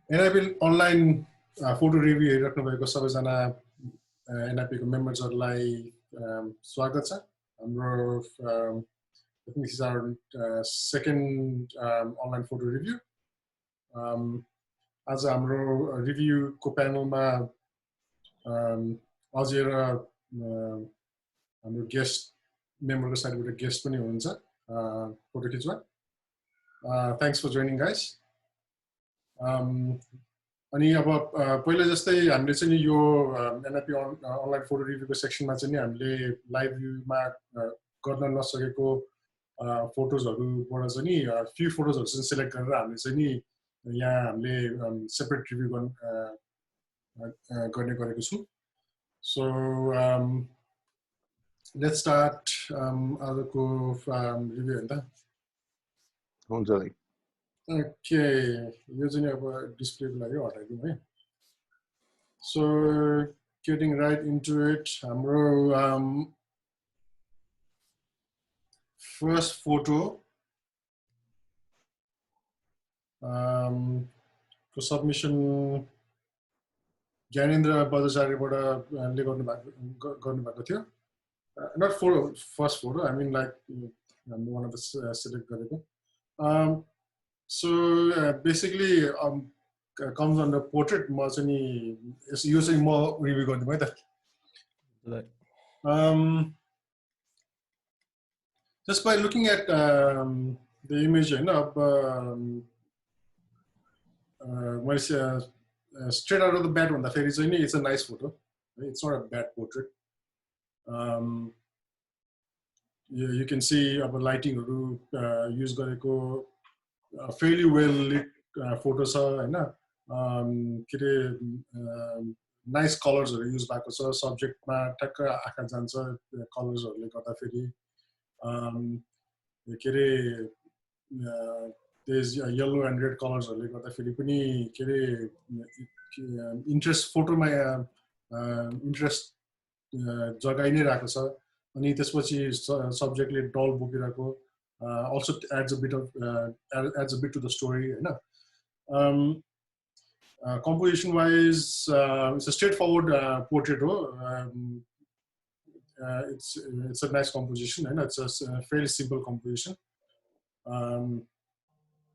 NIP online photo review हेरिराख्नु भएको सबैजना NIP को मेम्बर्सहरूलाई स्वागत छ हाम्रो I think this is our second online photo review. आज हाम्रो रिभ्यू को प्यानलमा अजय र हाम्रो गेस्ट मेम्बरको साइडबाट गेस्ट पनि हुनुहुन्छ फोटो खिच्न थ्यांक्स फर जोइनिङ गाइस अनि अब पहिले जस्तै हामीले चाहिँ नि यो NIP अनलाइन फोटो रिभ्यूको सेक्सनमा चाहिँ नि हामीले लाइभ भ्यूमा गर्न नसकेको फोटोजहरुबाट चाहिँ नि फ्यु फोटोजहरु चाहिँ सिलेक्ट गरेर हामीले चाहिँ नि यहाँ हामीले सेपरेट रिभ्यू गर्ने गरेको छौं सो लेट्स स्टार्ट आजको रिभ्यू हैन त हुन्छ दाइ ओके यो चाहिँ अब डिस्प्लेको लागि हटाइदिउँ है so getting right into it हाम्रो फर्स्ट फोटो को सबमिसन ज्ञानेन्द्र बजाचार्यबाट ले गर्नुभएको थियो not for first photo I mean like one of the select गरेको so basically comes under portrait ma chani यो चाहिँ म रिभ्यू गर्दिम है त just by looking at the image हैन अब मैले straight out of the bat भन्दा फेरि चाहिँ नि it's a nice photo it's not a bad portrait you can see अब लाइटिङ हरु युज गरेको fairly well lit photo छ हैन के रे नाइस कलर्स हरु युज भएको छ सब्जेक्टमा टक्क आँखा जान्छ कलर्स हरुले गर्दा फेरि के रे there's yellow and red colours हरुले गर्दा फेरि पनि के रे इन्ट्रेस्ट फोटोमा इन्ट्रेस्ट जगाइ नै राखेको छ अनि त्यसपछि सब्जेक्टले डल बोकिरहेको also adds a bit to the story composition wise it's a straightforward portrait it's a nice composition and it's a fairly simple composition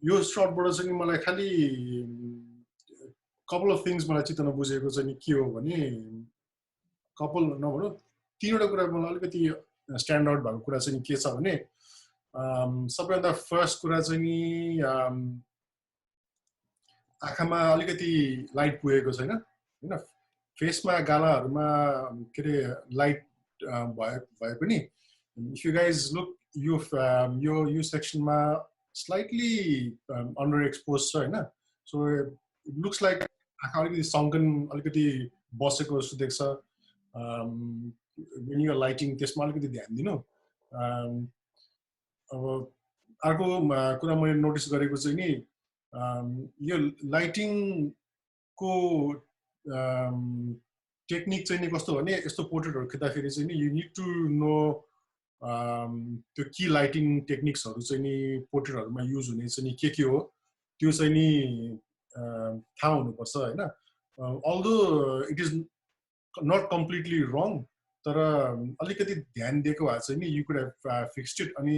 यो shot बाट चाहिँ मलाई खाली couple of things मलाई चित्त नबुझेको चाहिँ नि के हो भने couple नभनौं तीनवटा कुरा मलाई अलिकति स्ट्यान्ड आउट भएको कुरा चाहिँ के छ भने सबैभन्दा फर्स्ट कुरा चाहिँ नि आँखामा अलिकति लाइट पुगेको छैन हैन फेसमा गालाहरुमा के रे लाइट भए पनि इफ यु गाइज लुक यो सेक्सनमा स्लाइटली अन्डर एक्सपोज छ हैन सो इट लुक्स लाइक आँखा अलिकति सङ्कन अलिकति बसेको जस्तो देख्छ when you are lighting त्यसमा अलिकति ध्यान दिनु अब अर्को कुरा मैले नोटिस गरेको चाहिँ नि यो लाइटिङ को टेक्निक चाहिँ नि कस्तो भने यस्तो पोर्ट्रेटहरु खिच्दाखेरि चाहिँ नि यु नीड टु नो त्यो की लाइटिङ टेक्निक्सहरु चाहिँ नि पोर्ट्रेटहरुमा युज हुने चाहिँ नि के हो त्यो चाहिँ नि थाहा हुनुपर्छ हैन although it is not completely wrong तर अलिकति ध्यान दिएको भए चाहिँ नि you could have fixed it अनि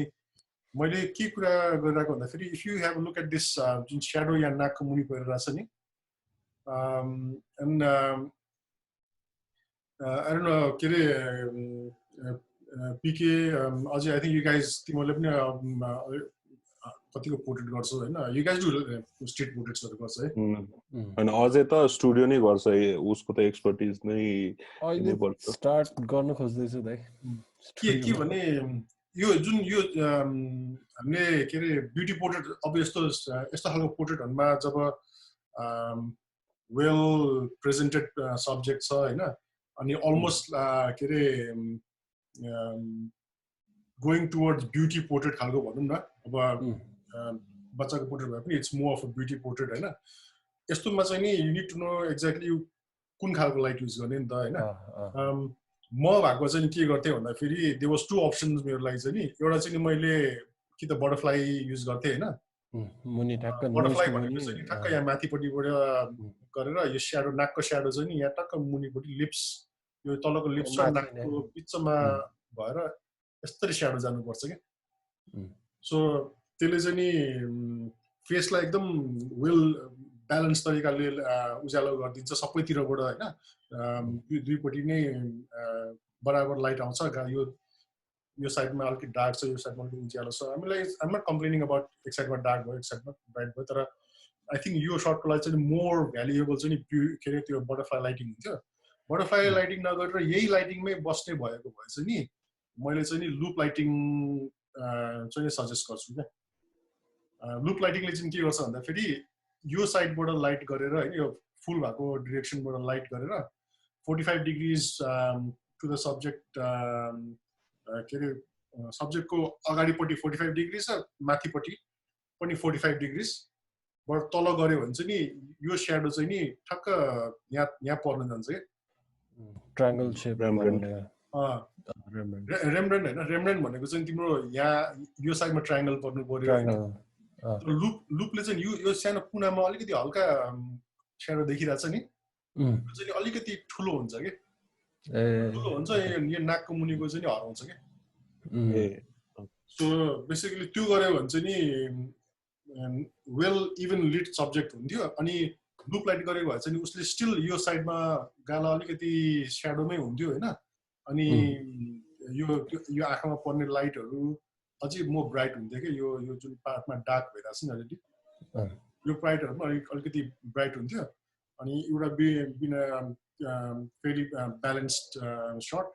मैले के कुरा गरिरहेको भन्दा फेरि if you have look at this जुन स्याडो या नाकको मुनि परिरहेछ नि एन्ड आई डोन्ट नो के रे पीके अझै आई थिंक यु गाइज तिमीले पनि कतिको पोर्ट्रेट गर्छौ हैन यु गाइज डु स्ट्रीट पोर्ट्रेट्सहरु गर्छ है अनि अझै त स्टुडियो नै गर्छ उसको त एक्सपर्टिज नै अहिले स्टार्ट गर्न खोज्दै छु दाइ के भने यो जुन यो हामीले के रे ब्युटी पोर्ट्रेट अब यस्तो खालको पोर्ट्रेटहरुमा जब वेल प्रेजेन्टेड सब्जेक्ट छ हैन अनि अलमोस्ट के रे गोइङ टुवर्ड्स ब्युटी पोर्ट्रेट खालको भनौं न अब बच्चाको पोर्ट्रेट भए पनि it's more of a beauty portrait हैन यस्तोमा चाहिँ नि you need to know exactly कुन खालको लाइट युज गर्ने नि त हैन म भएको चाहिँ के गर्थे भन्दा फेरि देयर वाज टु अप्सन्स मेरो लागि चाहिँ नि एउटा चाहिँ नि मैले कि त बटरफ्लाई युज गर्थे हैन मुनि ठ्याक्क बटरफ्लाई नोजको भनेको मुनि चाहिँ ठ्याक्क यहाँ माथिपट्टिबाट गरेर यो स्याडो नाकको स्याडो चाहिँ नि यहाँ टक्क मुनिपट्टि लिप्स यो तलको लिप्स र माथि नै नाकको बिचमा भएर यस्तरी स्याडो जानुपर्छ क्या सो त्यसले चाहिँ नि फेसलाई एकदम वेल ब्यालेन्स तरिकाले उज्यालो गरिदिन्छ सबैतिरबाट होइन दुईपट्टि नै बराबर लाइट आउँछ यो साइडमा अलिकति डार्क छ यो साइडमा अलिकति उज्यालो छ हामीलाई आइम नट कम्प्लेनिङ अबाउट एक साइडमा डार्क भयो एक साइडमा ब्राइट भयो तर आई थिङ्क यो सर्टको लागि चाहिँ मोर भ्यालुएबल चाहिँ नि के अरे त्यो बटरफ्लाई लाइटिङ हुन्थ्यो बटरफ्लाई लाइटिङ नगरेर यही लाइटिङमै बस्ने भएको भए चाहिँ नि मैले चाहिँ नि लुप लाइटिङ चाहिँ सजेस्ट गर्छु क्या लुप लाइटिङले चाहिँ के गर्छ भन्दाखेरि यो साइडबाट लाइट गरेर होइन यो फुल भएको डिरेक्सनबाट लाइट गरेर 45 डिग्रिज टु द सब्जेक्ट के अरे सब्जेक्टको अगाडिपट्टि 45 डिग्रिज र माथिपट्टि पनि 45 डिग्रिज बाट तल गऱ्यो भने चाहिँ नि यो स्याडो चाहिँ नि ठक्क यहाँ पर्न जान्छ क्या ट्रायंगल शेप रेम्ब्रेन्ट होइन रेम्ब्रेन्ट भनेको चाहिँ तिम्रो यहाँ यो साइडमा ट्रायंगल पर्नु पर्यो लुपले चाहिँ यो सानो कुनामा अलिकति हल्का स्याडो देखिरहेछ नि त्यो चाहिँ अलिकति ठुलो हुन्छ कि ठुलो हुन्छ यो नाकको मुनिको चाहिँ नि हराउँछ क्या सो बेसिकली त्यो गऱ्यो भने चाहिँ नि वेल इभन लिट सब्जेक्ट हुन्थ्यो अनि लुप लाइट गरेको भए चाहिँ उसले स्टिल यो साइडमा गाला अलिकति स्याडोमै हुन्थ्यो होइन अनि यो आँखामा पर्ने लाइटहरू अझै म ब्राइट हुन्थ्यो कि यो जुन पार्टमा डार्क भइरहेको छ नि अलिकति यो ब्राइटहरूमा अलिकति ब्राइट हुन्थ्यो अनि एउटा बिना फेरि balanced shot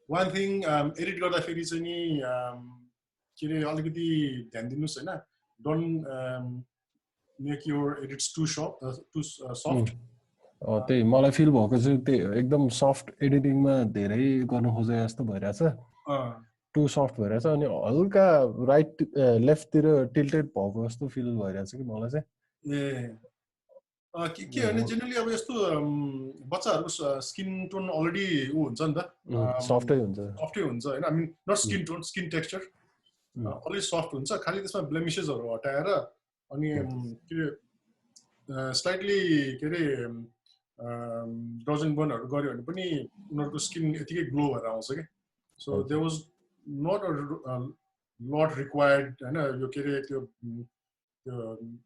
one thing edit गर्दाखेरि चाहिँ नि के अरे अलिकति ध्यान दिनुहोस् होइन don't make your edits too soft त्यही मलाई फिल भएको चाहिँ त्यही एकदम सफ्ट एडिटिङमा धेरै गर्नु खोजे जस्तो भइरहेछ टु सफ्ट भइरहेछ अनि हल्का राइट लेफ्टतिर टिल्टेड भएको जस्तो फिल भइरहेछ कि मलाई चाहिँ के भने जेनरली अब यस्तो बच्चाहरूको स्किन टोन अलरेडी ऊ हुन्छ नि त सफ्टै हुन्छ होइन I mean not skin tone skin texture already soft हुन्छ खालि त्यसमा ब्लेमिसेसहरू हटाएर अनि के अरे स्लाइटली के अरे डजन बर्नहरू गऱ्यो भने पनि उनीहरूको स्किन यतिकै ग्लो भएर आउँछ कि so there was not lot required होइन यो के अरे त्यो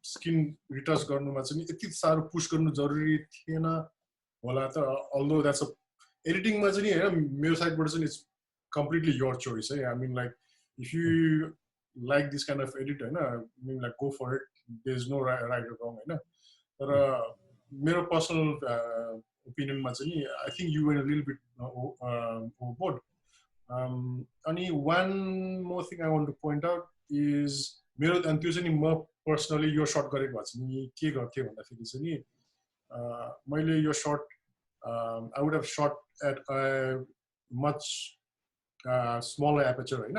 स्किन रिटच गर्नुमा चाहिँ यति साह्रो पुस गर्नु जरुरी थिएन होला त अल्दो द्याट्स एडिटिङमा चाहिँ नि होइन मेरो साइडबाट चाहिँ इट्स कम्प्लिटली योर चोइस है I mean like if you like this kind of edit होइन mean like go for it there is no right or wrong होइन तर मेरो पर्सनल ओपिनियनमा चाहिँ नि I think you went a little bit overboard अनि one more thing I want to point out is मेरो अनि त्यो चाहिँ नि म पर्सनली यो सर्ट गरेको भए चाहिँ नि के गर्थेँ भन्दाखेरि चाहिँ नि मैले यो shot I would have shot at much smaller aperture होइन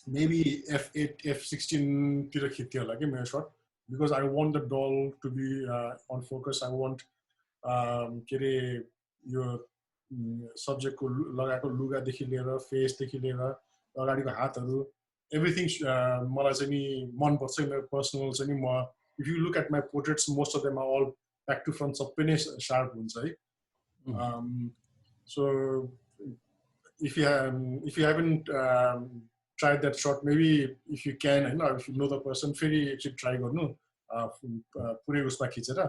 मेबी F8 F16 तिर खिच्थ्यो होला कि मेरो shot because I want the doll to be on focus I want के अरे यो सब्जेक्टको लगाएको लुगादेखि लिएर फेसदेखि लिएर अगाडिको हातहरू एभ्रिथिङ मलाई चाहिँ नि मनपर्छ मेरो पर्सनल चाहिँ नि म if you look at my portraits most of them are all back to front सबै नै सार्प हुन्छ है so if you haven't tried that shot, maybe if you can, if you know the person, फेरि एकचोटि try गर्नु पुरै उसमा खिचेर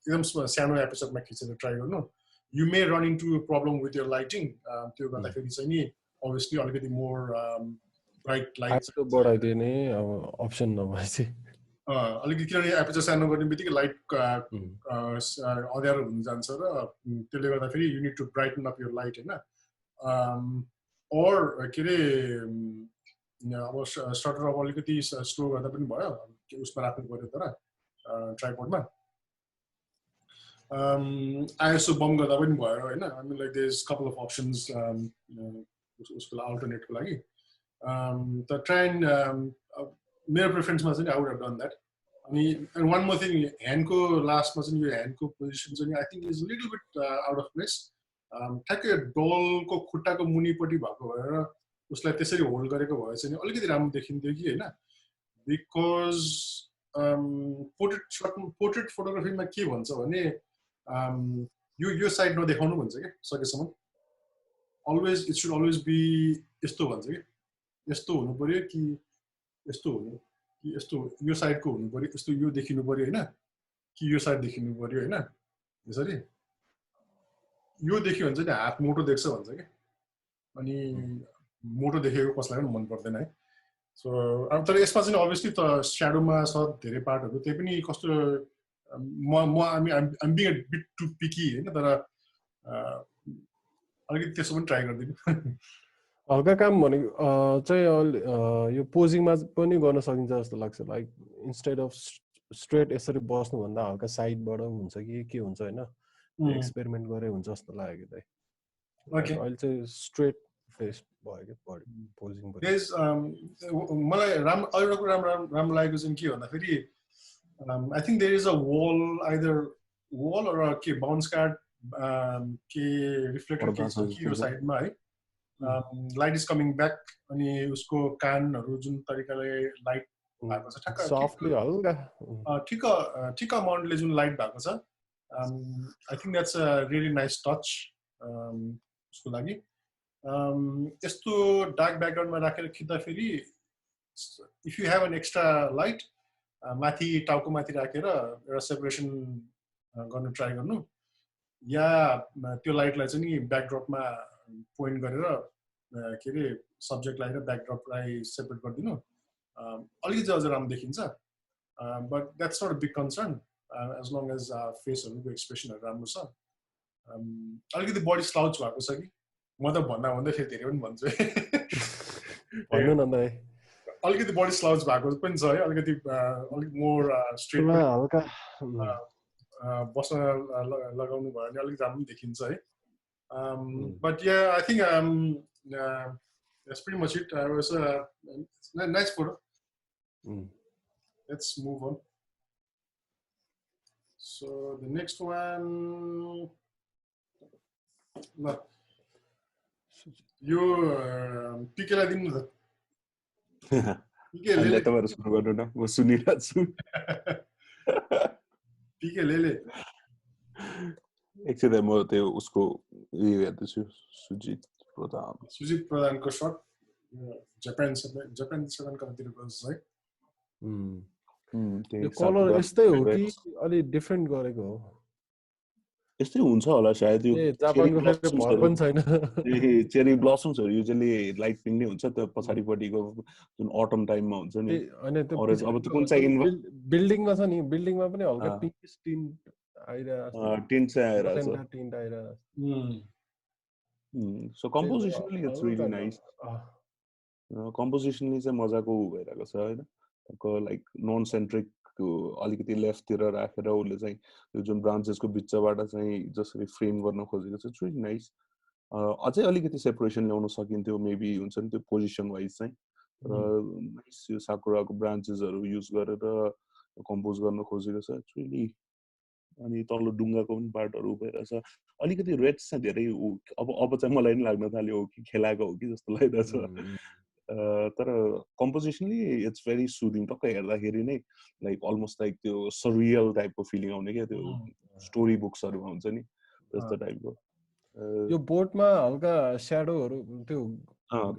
एकदम सानो एपिसोडमा खिचेर ट्राई गर्नु you may run into problem with your lighting त्यो गर्दाखेरि चाहिँ नि अभियसली अलिकति मोर ब्राइट लाइट बढाइदिने अब अप्सन नभएपछि अलिकति किनभने एपिसोड सानो गर्ने बित्तिकै लाइट अँध्यारो हुन जान्छ र त्यसले गर्दाखेरि you need to brighten up your light होइन अर के अरे अब सटर अब अलिकति स्लो गर्दा पनि भयो उसमा राख्नु पऱ्यो तर ट्राइपोडमा आइएसओ बम गर्दा पनि भयो होइन I mean like there is couple of options उसको अल्टरनेटको लागि त ट्राई एन्ड मेरो प्रेफरेन्समा चाहिँ I would have done that अनि वान मोर थिङ ह्यान्डको लास्टमा चाहिँ यो ह्यान्डको पोजिसन चाहिँ I think is little bit out of place ठ्याक्कै डलको खुट्टाको मुनिपट्टि भएको भएर उसलाई त्यसरी होल्ड गरेको भए चाहिँ अलिकति राम्रो देखिन्थ्यो कि होइन बिकज पोर्ट्रेट फोटोग्राफीमा के भन्छ भने यो साइड नदेखाउनु भन्छ क्या सकेसम्म always it should always be यस्तो भन्छ कि यस्तो हुनु पर्यो कि यस्तो हुनु कि यस्तो यो साइडको हुनु पर्यो यस्तो यो देखिनु पर्यो होइन कि यो साइड देखिनु पर्यो होइन यसरी यो देख्यो भने चाहिँ हात मोटो देख्छ भन्छ क्या अनि मोटो देखेको कसलाई पनि मन पर्दैन है सो अब तर यसमा चाहिँ अभियसली त स्याडोमा छ धेरै पार्टहरू त्यही पनि कस्तो I'm being a bit too picky होइन तर अलिकति त्यसो पनि ट्राई गरिदिनु हल्का काम भनेको चाहिँ यो पोजिङमा पनि गर्न सकिन्छ जस्तो लाग्छ लाइक इन्स्टेड अफ स्ट्रेट यसरी बस्नुभन्दा हल्का साइडबाट हुन्छ कि के हुन्छ होइन एक्सपेरिमेन्ट गरे हुन्छ जस्तो लाग्यो कि अहिले चाहिँ स्ट्रेट फेस भयो कि पोजिङ मलाई एउटा कुरा राम्रो लागेको चाहिँ के भन्दाखेरि I think there is a wall, either wall or a bounce card के reflector के side मा है light is coming back अनि उसको कानहरु जुन तरिकाले लाइट भएको छ ठ्याक्क सफ्टली हल्का ठिक अमाउन्टले जुन लाइट भएको छ I think that's a really nice touch उसको लागि यस्तो डार्क ब्याकग्राउन्डमा राखेर खिच्दा फेरि if you have an extra light माथि टाउको माथि राखेर एउटा सेपरेसन गर्न ट्राई गर्नु या त्यो लाइटलाई चाहिँ नि ब्याकड्रपमा पोइन्ट गरेर के अरे सब्जेक्टलाई र ब्याकड्रपलाई सेपरेट गरिदिनु अलिकति अझ राम्रो देखिन्छ but that's not a big concern as long as फेसहरूको एक्सप्रेसनहरू राम्रो छ अलिकति बडी स्लाउच भएको छ कि म त भन्दा फेरि धेरै पनि भन्छु भन्नु न दाइ अलिकति बडी स्लाउच भएको पनि छ है अलिकति अलिक मोर स्ट्रेट हल्का बस्न लगाउनु भयो भने अलिक राम्रो देखिन्छ है but yeah I think that's pretty much it. It was a nice photo. Let's move on. So the next one, no, you PK la dinu ta. PK lele. तपाईहरु सुरु गर्नु न म सुनिरहेको छु PK lele. एकछिन म त्यो उसको यो हेर्दैछु सुजित प्रधानको शट जापान कतातिर गएको है यो कलर यस्तै हो कि अलि डिफरेन्ट गरेको हो यस्तै हुन्छ होला सायद यो जापानको फेरि भर पनि छैन चेरी ब्लसम्सहरु युजुअली लाइट पिङ्क नै हुन्छ त्यो पछाडीपट्टिको जुन अटम टाइममा हुन्छ नि हैन त्यो अब त्यो कुन चाहिँ बिल्डिङमा छ नि बिल्डिङमा पनि हल्का पिङ्किश टिन्ट टिन्ट चाहिँ आइरहेछ so compositionally it's really nice compositionally चाहिँ मजाको भइरहेको छ हैन को लाइक नन सेन्ट्रिक अलिकति लेफ्ट तिर राखेर उले चाहिँ यो जुन ब्रान्चेसको बिचबाट चाहिँ जसरी फ्रेम गर्न खोजेको छ इट्स रियली नाइस अझै अलिकति सेपरेसन ल्याउन सकिन्थ्यो मेबी हुन्छ नि त्यो पोजिसन वाइज चाहिँ र नाइस यो साकुराको ब्रान्चेसहरु युज गरेर कम्पोज गर्न खोजेको छ इट्स रियली अनि तल्लो डुङ्गाको पनि पार्टहरु भइरहेछ अलिकति रेड चाहिँ धेरै अब चाहिँ मलाई नि लाग्न थाल्यो हो कि खेलाको हो कि जस्तो लागिरहेछ तर कम्पोजिसनली इट्स भेरी सुदिङ टक्क हेर्दाखेरि नै लाइक अलमोस्ट लाइक त्यो सरियल टाइपको फिलिङ आउने क्या त्यो स्टोरी बुक्सहरुमा हुन्छ नि त्यस्तो टाइपको यो बोर्डमा हल्का स्याडोहरु त्यो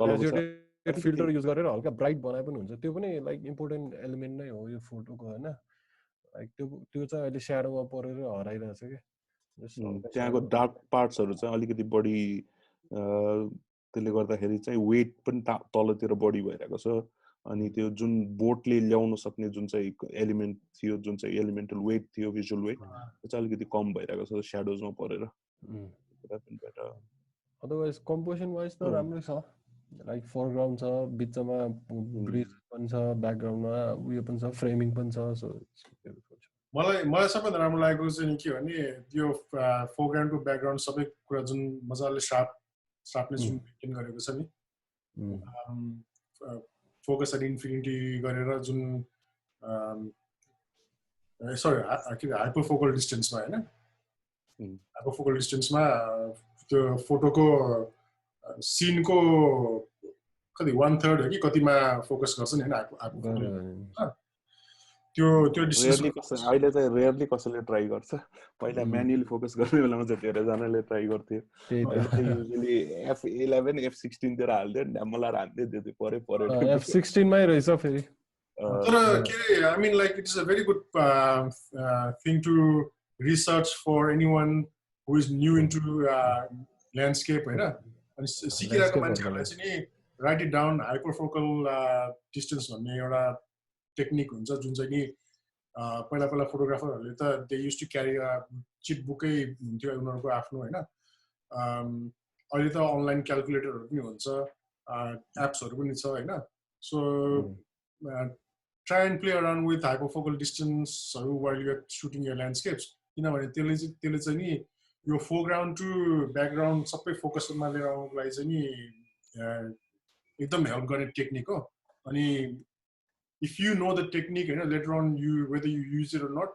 ग्रेजुएटेड फिल्टर युज गरेर हल्का ब्राइट बनाए पनि हुन्छ त्यो पनि लाइक इम्पोर्टेन्ट एलिमेन्ट नै हो यो फोटोको हैन लाइक त्यो चाहिँ अहिले स्याडोमा परेर हराइरहेछ के त्यहाँको डार्क पार्ट्सहरु चाहिँ अलिकति बढी त्यसले गर्दाखेरि चाहिँ वेट पनि तलतिर बढी भइरहेको छ अनि त्यो जुन बोटले ल्याउन सक्ने जुन चाहिँ एलिमेन्ट थियो जुन चाहिँ एलिमेन्टल वेट थियो भिजुअल वेट त्यो चाहिँ अलिकति कम भइरहेको छ स्याडोजमा परेर अदरवाइज कम्पोजिसन वाइज त राम्रै छ लाइक फोरग्राउन्ड छ बिचमा ब्रिज पनि छ ब्याकग्राउन्डमा उयो पनि छ फ्रेमिङ पनि छ सो मलाई सबैभन्दा राम्रो लागेको चाहिँ के भने त्यो फोरग्राउन्डको ब्याकग्राउन्ड सबै कुरा जुन मजाले सार्पनेस जुन मेन्टेन गरेको छ नि फोकस एट इन्फिनिटी गरेर जुन सरी हाइपरफोकल डिस्टेन्समा हैन हाइपरफोकल डिस्टेन्समा त्यो फोटोको सिनको कति 1/3 हो कि कतिमा फोकस गर्छ नि हैन त्यो रेयरली कसैले अहिले चाहिँ रेयरली कसैले ट्राई गर्छ पहिला म्यानुअली फोकस गर्ने बेलामा चाहिँ धेरै जनाले ट्राई गर्थे अहिले चाहिँ युजुअली F11 F16 तिर हाल्दै ड्यामलार हाल्दै दिदै परे F16 मै रहेछ फेरि तर के I mean like it is a very good thing to research for anyone who is new into landscape हैन अनि सिकिरहेको मान्छेहरूलाई चाहिँ नि write it down hyperfocal distance भन्ने एउटा टेक्निक हुन्छ जुन चाहिँ नि पहिला पहिला फोटोग्राफरहरूले त they used to carry cheat बुकै हुन्थ्यो उनीहरूको आफ्नो हैन अहिले त अनलाइन क्यालकुलेटरहरू पनि हुन्छ एप्सहरू पनि छ हैन so try and play around with hyperfocal डिस्टेन्सहरू while you are shooting your landscapes किनभने त्यसले चाहिँ नि यो फोरग्राउन्ड टु ब्याकग्राउन्ड सबै फोकसमा लिएर आउनुको लागि चाहिँ नि एकदम हेल्प गर्ने टेक्निक हो अनि if you know the technique, you know, later on, whether you use it or not,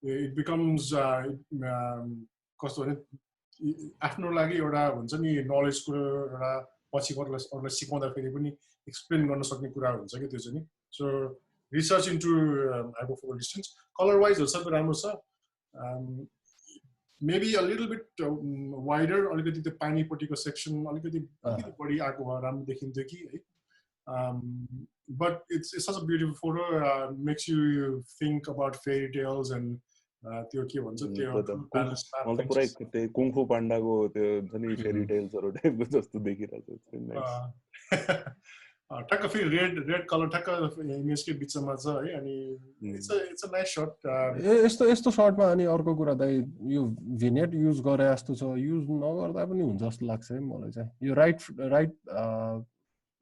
it becomes कस्तो भने आफ्नो लागि एउटा हुन्छ नि नलेजको एउटा पछि अरूलाई सिकाउँदाखेरि पनि एक्सप्लेन गर्न सक्ने कुरा हुन्छ कि त्यो चाहिँ नि so research into hyperfocal distance colour वाइजहरू सबै राम्रो छ maybe a little bit wider अलिकति त्यो पानीपट्टिको सेक्सन अलिकति बढी आएको भए राम्रो देखिन्थ्यो कि है but it's such a beautiful photo makes you think about fairy tales and त्यो के भन्छ त्यो मलाई पुरै त्यो कुङफु पाण्डाको त्यो जनि फेरी टेल्सहरु टाइपको जस्तो देखिरहेको छ ठ्याक्क फेरि रेड कलर ठ्याक्क इमेजकै बिचमा छ है अनि इट्स अ नाइस शट यस्तो शटमा अनि अर्को कुरा त यो भिनेट युज गरे जस्तो छ युज नगर्दा पनि हुन्छ जस्तो लाग्छ है मलाई चाहिँ यो राइट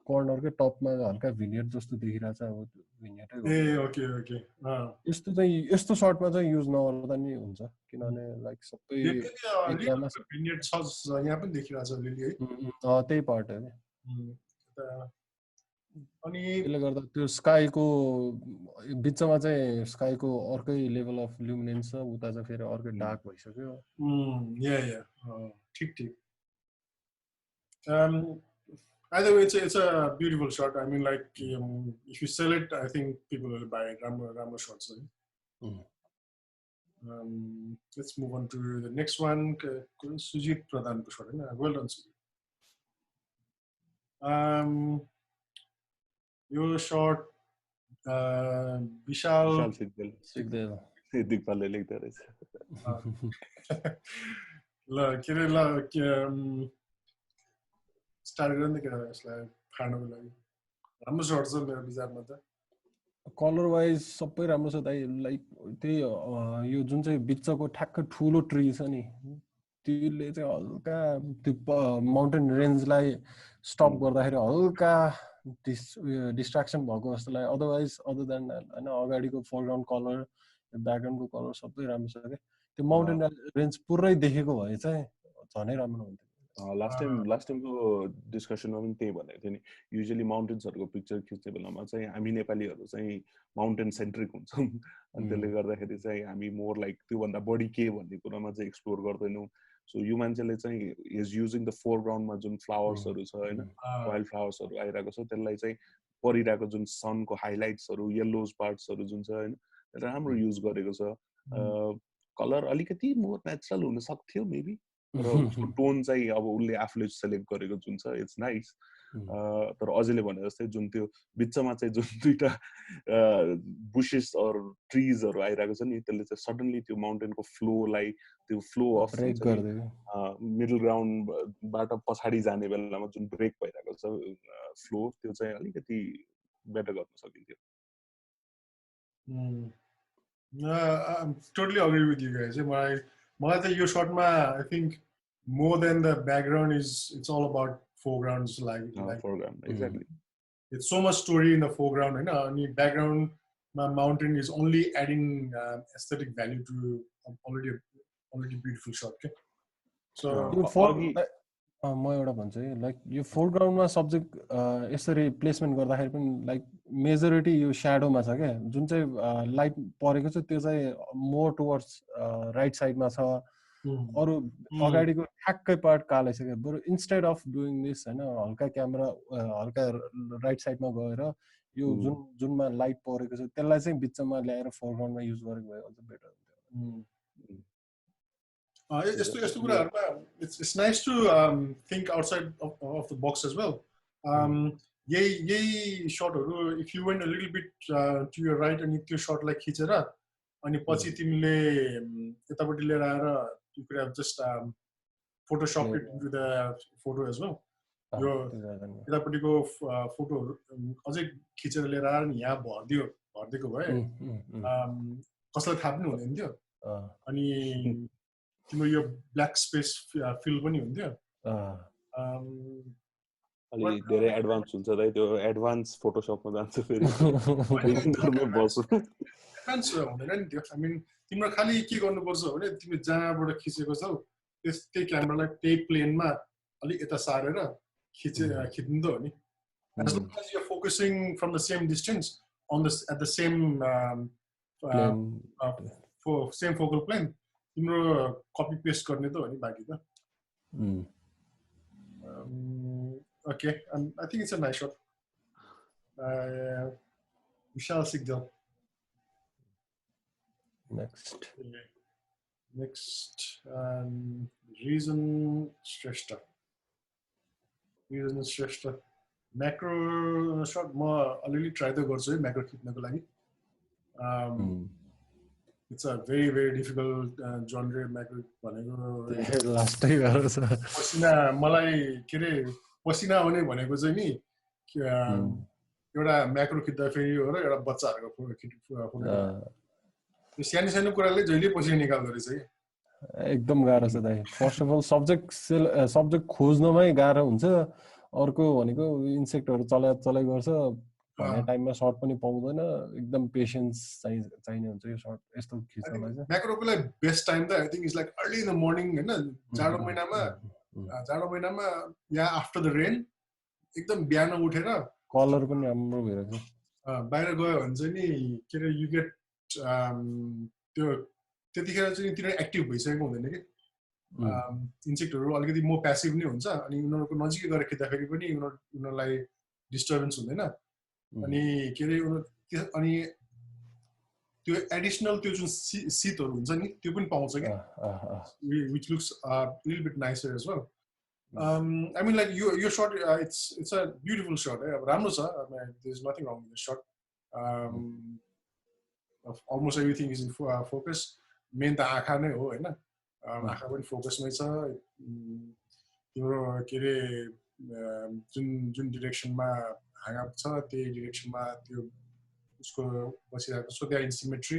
कर्नरकै टपमा हल्का भिनेट जस्तो देखिरहेछ अब भिनेटै ओके यस्तो सर्टमा चाहिँ युज नगर्दा नि हुन्छ किनभने लाइक सबै एरियामा भिनेट छ यहाँ पनि देखिरहेछ अलिअलि है त्यही पार्ट हो अनि त्यसले गर्दा त्यो स्काईको बिचमा चाहिँ स्काईको अर्कै लेभल अफ ल्युमिनेन्स छ उता चाहिँ फेरि अर्कै डार्क भइसक्यो या ठीक either way it's a beautiful shot I mean like if you sell it I think people will buy it rambo shots let's move on to the next one Sujit Pradhan ko shot hai well done Sujit यो shot Vishal Sigdel दिगपालले लेख्दै रहेछ ल के रे ल start गर्ने के यसलाई फाड्नको लागि राम्रो सर्ट छ मेरो विचारमा त कलर वाइज सबै राम्रो छ दाइ लाइक त्यही यो जुन चाहिँ बिचको ठ्याक्क ठुलो ट्री छ नि त्यसले चाहिँ हल्का त्यो माउन्टेन रेन्जलाई स्टप गर्दाखेरि हल्का डिस्ट्र्याक्सन भएको जस्तो लाग्यो अदरवाइज अदर देन हैन अगाडिको फोरग्राउन्ड कलर ब्याकग्राउन्डको कलर सबै राम्रो छ के त्यो माउन्टेन रेन्ज पुरै देखेको भए चाहिँ झनै राम्रो हुन्थ्यो लास्ट टाइमको डिस्कसनमा पनि त्यही भनेको थियो नि युजुअली माउन्टेन्सहरुको पिक्चर खिच्ने बेलामा चाहिँ हामी नेपालीहरु चाहिँ माउन्टेन सेन्ट्रिक हुन्छौं अनि त्यसले गर्दाखेरि चाहिँ हामी मोर लाइक त्यो भन्दा बढी के भन्ने कुरामा चाहिँ एक्सप्लोर गर्दैनौं सो यो मान्छेले चाहिँ इज युजिङ द फोरग्राउन्डमा जुन फ्लावर्सहरु छ हैन वाइल्ड फ्लावर्सहरु आइराको छ त्यसलाई चाहिँ परिराको जुन सनको हाइलाइट्सहरु येल्लोज पार्ट्सहरु जुन छ हैन राम्रो युज गरेको छ कलर अलिकति मोर नेचुरल हुन सक्थ्यो मेबी र उसको टोन चाहिँ अब उसले आफूले सेलेक्ट गरेको जुन छ इट्स नाइस तर अझैले भने जस्तै जुन त्यो बिचमा चाहिँ जुन दुईटा बुशेस अर ट्रीजहरु आइराको छ नि त्यसले चाहिँ सडनली त्यो माउन्टेनको फ्लोलाई त्यो फ्लो अफ मिडल ग्राउन्डबाट पछाडी जाने बेलामा जुन ब्रेक भइराको छ फ्लो त्यो चाहिँ अलिकति बेटर गर्न सकिन्थ्यो I'm totally agree with you guys मलाई त यो शटमा I think more than the background it's all about foregrounds like foreground exactly it's so much story in the foreground and the background mountain is only adding aesthetic value to already beautiful shot okay so म एउटा भन्छु है like यो फोरग्राउन्डमा subject यसरी placement गर्दाखेरि पनि like majority यो स्याडोमा छ क्या जुन चाहिँ लाइट परेको छ त्यो चाहिँ मोर टुवर्ड्स राइट साइडमा छ अरू अगाडिको ठ्याक्कै पार्ट कालाइसक्यो बरु इन्स्टेड अफ डुइङ दिस हैन हल्का क्यामेरा हल्का राइट साइडमा गएर यो जुनमा लाइट परेको छ त्यसलाई चाहिँ बिचमा ल्याएर फोरग्राउन्डमा युज गरेको भए अझ बेटर हुन्थ्यो यस्तो कुराहरुमा it's nice to think outside of the box as well यही शटहरु if you went a little bit to your right अनि त्यो शटलाई खिचेर अनि पछि तिमीले यतापट्टि लिएर आएर you could have just photoshopped it into the photo as well. यो यतापट्टिको फोटोहरु अझै खिचेर लिएर आएर नि यहाँ भर्दिएको भए कसैलाई थाहा पनि हुँदैन थियो अनि तिम्रो यो ब्ल्याक स्पेस फिल पनि हुन्थ्यो अलि धेरै एडभान्स हुन्छ दाइ त्यो एडभान्स फोटोशपमा जान्छ फेरि बिगिनरमै बस्छु एडभान्स हुँदैन नि त्यो आई मिन तिम्रो खाली के गर्नुपर्छ भने तिमी जहाँबाट खिचेको छौ त्यही क्यामेरालाई त्यही प्लेनमा अलि यता सारेर खिच्नु त हो नि as long as you're focusing from the same distance on this at the same same focal plane तिम्रो कपी पेस्ट गर्ने त हो नि बाकी त okay I think it's a nice shot Vishal Sigdal next reason Shrestha macro shot म अलिअलि try त गर्छु है म्याक्रो खिच्नको लागि it's a very very difficult genre macro भनेको लास्टै गरेछ पसिना मलाई के रे पसिना आउने भनेको चाहिँ नि एउटा म्याक्रो खिच्दा फेरि हो र एउटा बच्चाहरुको फोटो त्यो सानो सानो कुराले जहिले पसिना निकाल्दो रहेछ है एकदम गाह्रो छ दाइ फर्स्ट अफ अल सब्जेक्ट खोज्नमै गाह्रो हुन्छ अर्को भनेको इन्सेक्टहरु चलाइ गर्छ भन्ने टाइममा सर्ट पनि पाउँदैन एकदम पेशेन्स चाहिने हुन्छ यो सर्ट यस्तो खिच्नलाई चाहिँ म्याक्रोको लागि बेस्ट टाइम त I think is like early in the morning हैन जाडो महिनामा या आफ्टर द रेन एकदम बिहान उठेर कलर पनि राम्रो भइरहेछ बाहिर गयो भने चाहिँ नि के रे यु गेट त्यो त्यतिखेर चाहिँ तिनीहरु एक्टिभ भइसकेको हुँदैन कि इन्सेक्टहरु अलिकति म प्यासिभ नै हुन्छ अनि उनीहरुको नजिकै गएर खिच्दाखेरि पनि उनीहरुलाई डिस्टर्बेन्स हुँदैन अनि के रे अनि त्यो एडिसनल त्यो जुन सीटहरु हुन्छ नि त्यो पनि पाउँछ के which looks a little bit nicer as well I mean like your shot it's a beautiful shot राम्रो छ I mean there's nothing wrong with the shot almost everything is in focus main त आँखा नै हो हैन आँखा पनि फोकसमै छ तिम्रो के रे जुन डिरेक्सनमा ह्याङ अप छ त्यही डिरेक्सनमा त्यो उसको बसिरहेको सो द्याट इन्सिमेट्री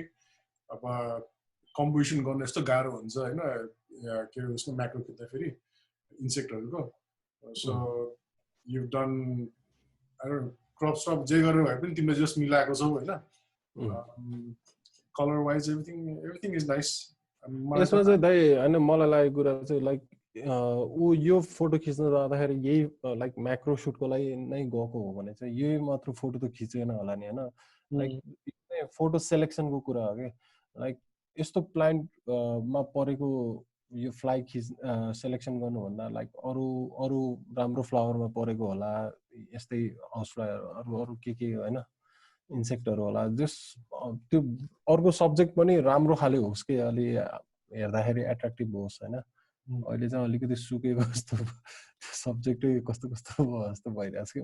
अब कम्पोजिसन गर्न यस्तो गाह्रो हुन्छ हैन के रे उसको म्याक्रो खिच्दाखेरि इन्सेक्टहरुको so you done I don't crop stop जे गरेर भए पनि तिमीले जस्ट मिलाएको छौ हैन colour wise everything is nice यसमा चाहिँ दाइ हैन मलाई लागेको कुरा चाहिँ लाइक यो फोटो खिच्न जाँदाखेरि यही लाइक म्याक्रो सुटको लागि नै गएको हो भने चाहिँ यही मात्र फोटो त खिचेन होला नि हैन लाइक फोटो सेलेक्सनको कुरा हो के लाइक यस्तो प्लान्ट मा परेको यो फ्लाइ सेलेक्सन गर्नुभन्दा लाइक अरू राम्रो फ्लावरमा परेको होला यस्तै हाउस फ्लावरहरु अरू के हैन इन्सेक्टहरु होला जस त्यो अर्को सब्जेक्ट पनि राम्रो खाले होस् के अलि हेर्दाखेरि एट्र्याक्टिभ होस् हैन अहिले चाहिँ अलिकति सुकेको जस्तो सब्जेक्टै कस्तो भयो जस्तो भइरहेछ के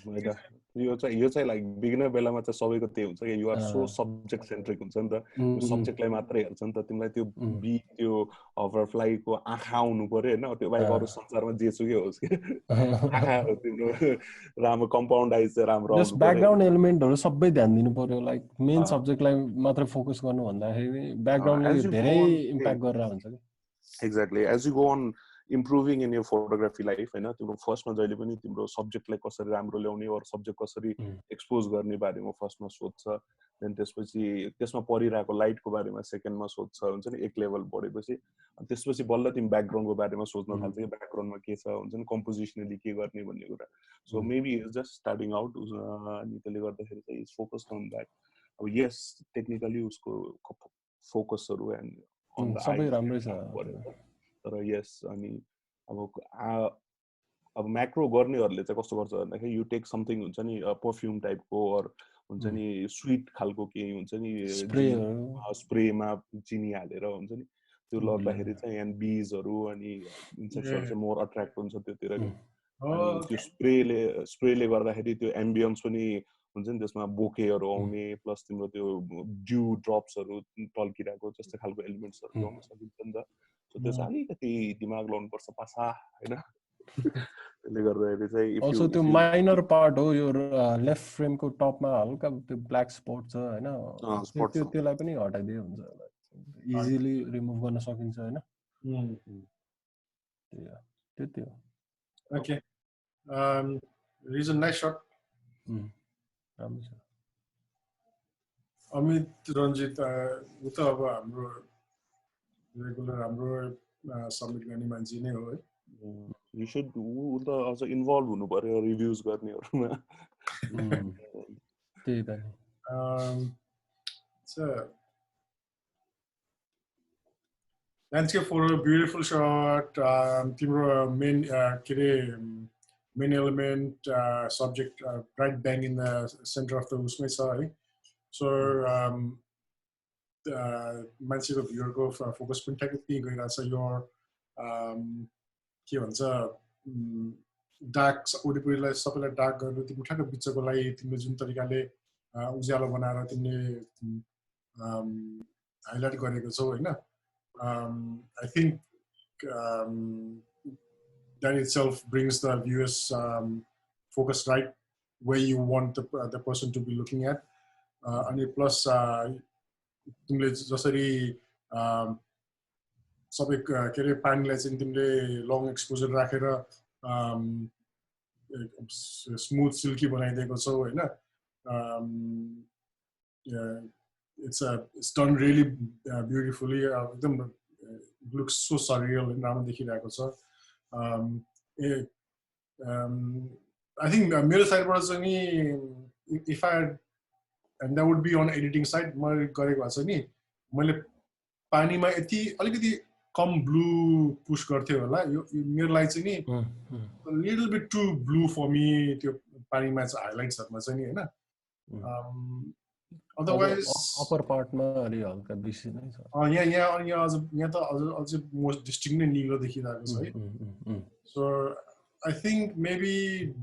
मलाई यो चाहिँ लाइक बिगिनर बेलामा चाहिँ सबैको त्यही हुन्छ कि you are so subject centric हुन्छ नि त सब्जेक्टलाई मात्रै हेर्छ नि त तिमीलाई त्यो त्यो हभरफ्लाईको आँखा आउनु पर्यो हैन त्यो बाहेक अरू संसारमा जेसुकै होस् कि आँखा तिम्रो राम्रो कम्पाउन्डाइज चाहिँ राम्रो जस्ट ब्याकग्राउन्ड एलिमेन्टहरु सबै ध्यान दिनु पर्यो लाइक मेन सब्जेक्टलाई मात्र फोकस गर्नु भन्दाखेरि ब्याकग्राउन्डले धेरै इम्प्याक्ट गरेर हुन्छ कि exactly as you go on improving in your photography life हैन तिम्रो फर्स्टमा जहिले पनि तिम्रो सब्जेक्टलाई कसरी राम्रो ल्याउने अरू सब्जेक्ट कसरी एक्सपोज गर्ने बारेमा फर्स्टमा सोध्छ देन त्यसपछि त्यसमा परिरहेको लाइटको बारेमा सेकेन्डमा सोध्छ हुन्छ नि एक लेभल बढेपछि त्यसपछि बल्ल तिमी ब्याकग्राउन्डको बारेमा सोच्न थाल्छ कि ब्याकग्राउन्डमा के छ हुन्छ नि कम्पोजिसनली के गर्ने भन्ने कुरा so maybe is just starting out अनि त्यसले गर्दाखेरि चाहिँ इज फोकस्ड अन द्याट अब यस टेक्निकली उसको फोकसहरू एन्ड अन द सबै आइज राम्रै छ तर यस अनि अब म्याक्रो गर्नेहरूले चाहिँ कस्तो गर्छ भन्दाखेरि यु टेक समथिङ हुन्छ नि परफ्युम टाइपको अर हुन्छ नि स्विट खालको केही हुन्छ नि स्प्रेमा चिनी हालेर हुन्छ नि त्यो गर्दाखेरि चाहिँ यहाँ बीजहरू अनि इन्सेक्ट्सहरू चाहिँ मोर अट्र्याक्ट हुन्छ त्योतिर अनि त्यो स्प्रेले गर्दाखेरि त्यो एम्बियन्स पनि हुन्छ नि त्यसमा बोकेहरू आउने प्लस तिम्रो त्यो ड्यू ड्रप्सहरू टल्किरहेको जस्तो खालको एलिमेन्ट्सहरू ल्याउन सकिन्छ नि त सो त्यो चाहिँ अलिकति दिमाग लाउनुपर्छ पासा होइन त्यसले गर्दाखेरि चाहिँ अल्सो त्यो माइनर पार्ट हो यो लेफ्ट फ्रेमको टपमा हल्का त्यो ब्ल्याक स्पट छ होइन त्यसलाई पनि हटाइदियो हुन्छ इजिली रिमुभ गर्न सकिन्छ होइन त्यति हो ओके रिजन नाइस शट राम्रो छ अमित रञ्जित उ त अब हाम्रो रेगुलर हाम्रो सबमिट गर्ने मान्छे नै हो है यु शुड उ त अझ इन्भल्भ हुनु पर्यो रिभ्युज गर्नेहरुमा त्यही त landscape photo, beautiful shot. Timro main main element subject right bang in the center of the usme cha hai. So मान्छेको भ्युअरको फोकस पनि ठ्याक्कै त्यही गइरहेछ यो के भन्छ डार्क वरिपरिलाई सबैलाई डार्क गर्नु तिम्रो ठ्याक्क बिचको लागि तिमीले जुन तरिकाले उज्यालो बनाएर तिमीले हाइलाइट गरेको छौ हैन I think that itself brings the viewers focus right where you want the person to be looking at and plus तिमीले जसरी सबै के अरे पानीलाई चाहिँ तिमीले लङ एक्सपोजर राखेर स्मुथ सिल्की बनाइदिएको छौ हैन it's done really beautifully एकदम looks so surreal and राम्रो देखिरहेको छ I think मेरो साइडबाट चाहिँ नि if I and that would be on editing side मैले गरेको छ नि मैले पानीमा यति अलिकति कम ब्लू पुश गर्थ्यो होला यो मेरो लागि चाहिँ नि little bit too blue for me त्यो पानीमा चाहिँ हाइलाइट्सहरुमा चाहिँ नि हैन otherwise अपर पार्टमा अलि हल्का बेसी नै छ यहाँ त अझै मोस्ट डिस्टिङ नै निलो देखिरहेको छ है so I think maybe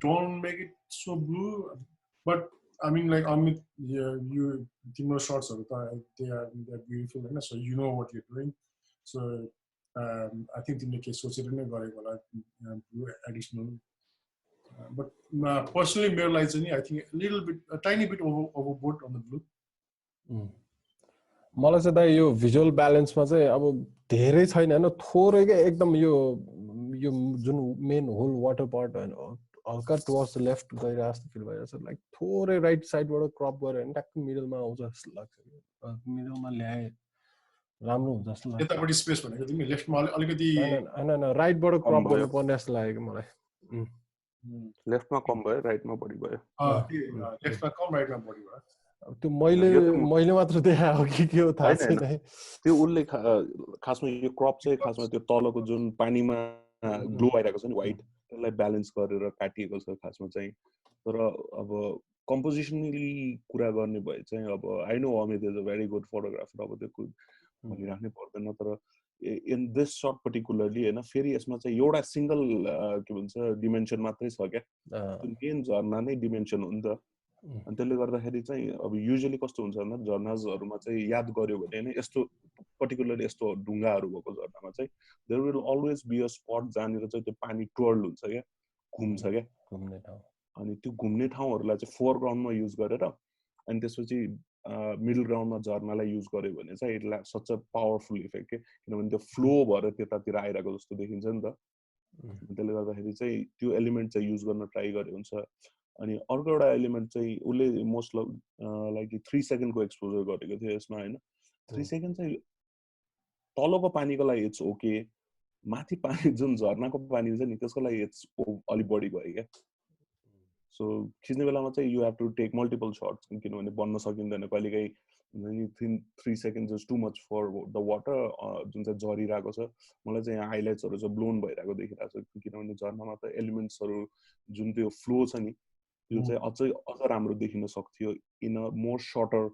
don't make it so blue but I mean like Amit you timro shots they are beautiful and so you know what you're doing so I think timle ke sochera nai gareko होला blue additional but personally मेरो लागि चाहिँ I think a tiny bit overboard on the blue मलाई चाहिँ दाइ यो visual ब्यालेन्समा चाहिँ अब धेरै छैन हैन थोरै के एकदम यो जुन मेन होल वाटर पार्ट हैन हल्का टुवर्ड्स द लेफ्ट गइरहेको जस्तो फिल भइरहेछ लाइक थोरै राइट साइडबाट क्रप गरेर हैन ट्याक्क मिडलमा आउँछ जस्तो लाग्छ मिडलमा ल्याए राम्रो हुन्छ जस्तो लाग्छ यतापट्टि स्पेस भनेको तिमी लेफ्टमा अलिकति हैन राइटबाट क्रप गर्नु पर्ने जस्तो लाग्यो मलाई लेफ्टमा कम भयो राइटमा बढी भयो लेफ्टमा कम राइटमा बढी भयो त्यो मैले मात्र देखाए हो कि के हो थाहा छैन त्यो उल्ले खासमा यो क्रप चाहिँ खासमा त्यो तलको जुन पानीमा ग्लो आइरहेको छ नि व्हाइट त्यसलाई ब्यालेन्स गरेर काटिएको छ खासमा चाहिँ तर अब कम्पोजिसनली कुरा गर्ने भए चाहिँ अब I know Amit is a very good photographer अब त्यो भनिराख्नै पर्दैन तर इन दिस सर्ट पर्टिकुलरली हैन फेरि यसमा चाहिँ एउटा सिंगल के भन्छ डिमेन्सन मात्रै छ क्या त्यो मेन झर्ना नै डिमेन्सन हो नि त अनि त्यसले गर्दाखेरि चाहिँ अब युजुअली कस्तो हुन्छ भन्दा झर्नाजहरुमा चाहिँ याद गर्यो भने हैन यस्तो पर्टिकुलरली यस्तो ढुङ्गाहरू भएको झर्नामा चाहिँ there will always be a spot जहाँनिर चाहिँ त्यो पानी ट्वर्ल हुन्छ क्या घुम्छ क्या घुम्ने ठाउँ अनि त्यो घुम्ने ठाउँहरूलाई चाहिँ फोरग्राउन्डमा युज गरेर अनि त्यसपछि मिडल ग्राउन्डमा झर्नालाई युज गर्यो भने चाहिँ it lakhs such a powerful effect के किनभने त्यो फ्लो भएर त्यतातिर आइरहेको जस्तो देखिन्छ नि त त्यसले गर्दाखेरि चाहिँ त्यो एलिमेन्ट चाहिँ युज गर्न ट्राई गरे हुन्छ अनि अर्को एउटा एलिमेन्ट चाहिँ उसले मोस्ट लाइक 3 सेकेन्डको एक्सपोजर गरेको थियो यसमा हैन 3 सेकेन्ड चाहिँ तलको पानीको लागि इट्स ओके माथि पानी जुन झर्नाको पानी छ नि त्यसको लागि इट्स अलि बढी भयो क्या सो खिच्ने बेलामा चाहिँ you have to take multiple shots किनभने बन्न सकिँदैन कहिलेकाहीँ within 3 seconds is too much for the water जुन चाहिँ झरिरहेको छ मलाई चाहिँ यहाँ हाइलाइट्सहरु चाहिँ ब्लोन भइरहेको देखिरहेको छ किनभने झरनामा त एलिमेन्ट्सहरु जुन त्यो फ्लो छ नि त्यो चाहिँ अझ राम्रो देखिन सक्थ्यो in a more shorter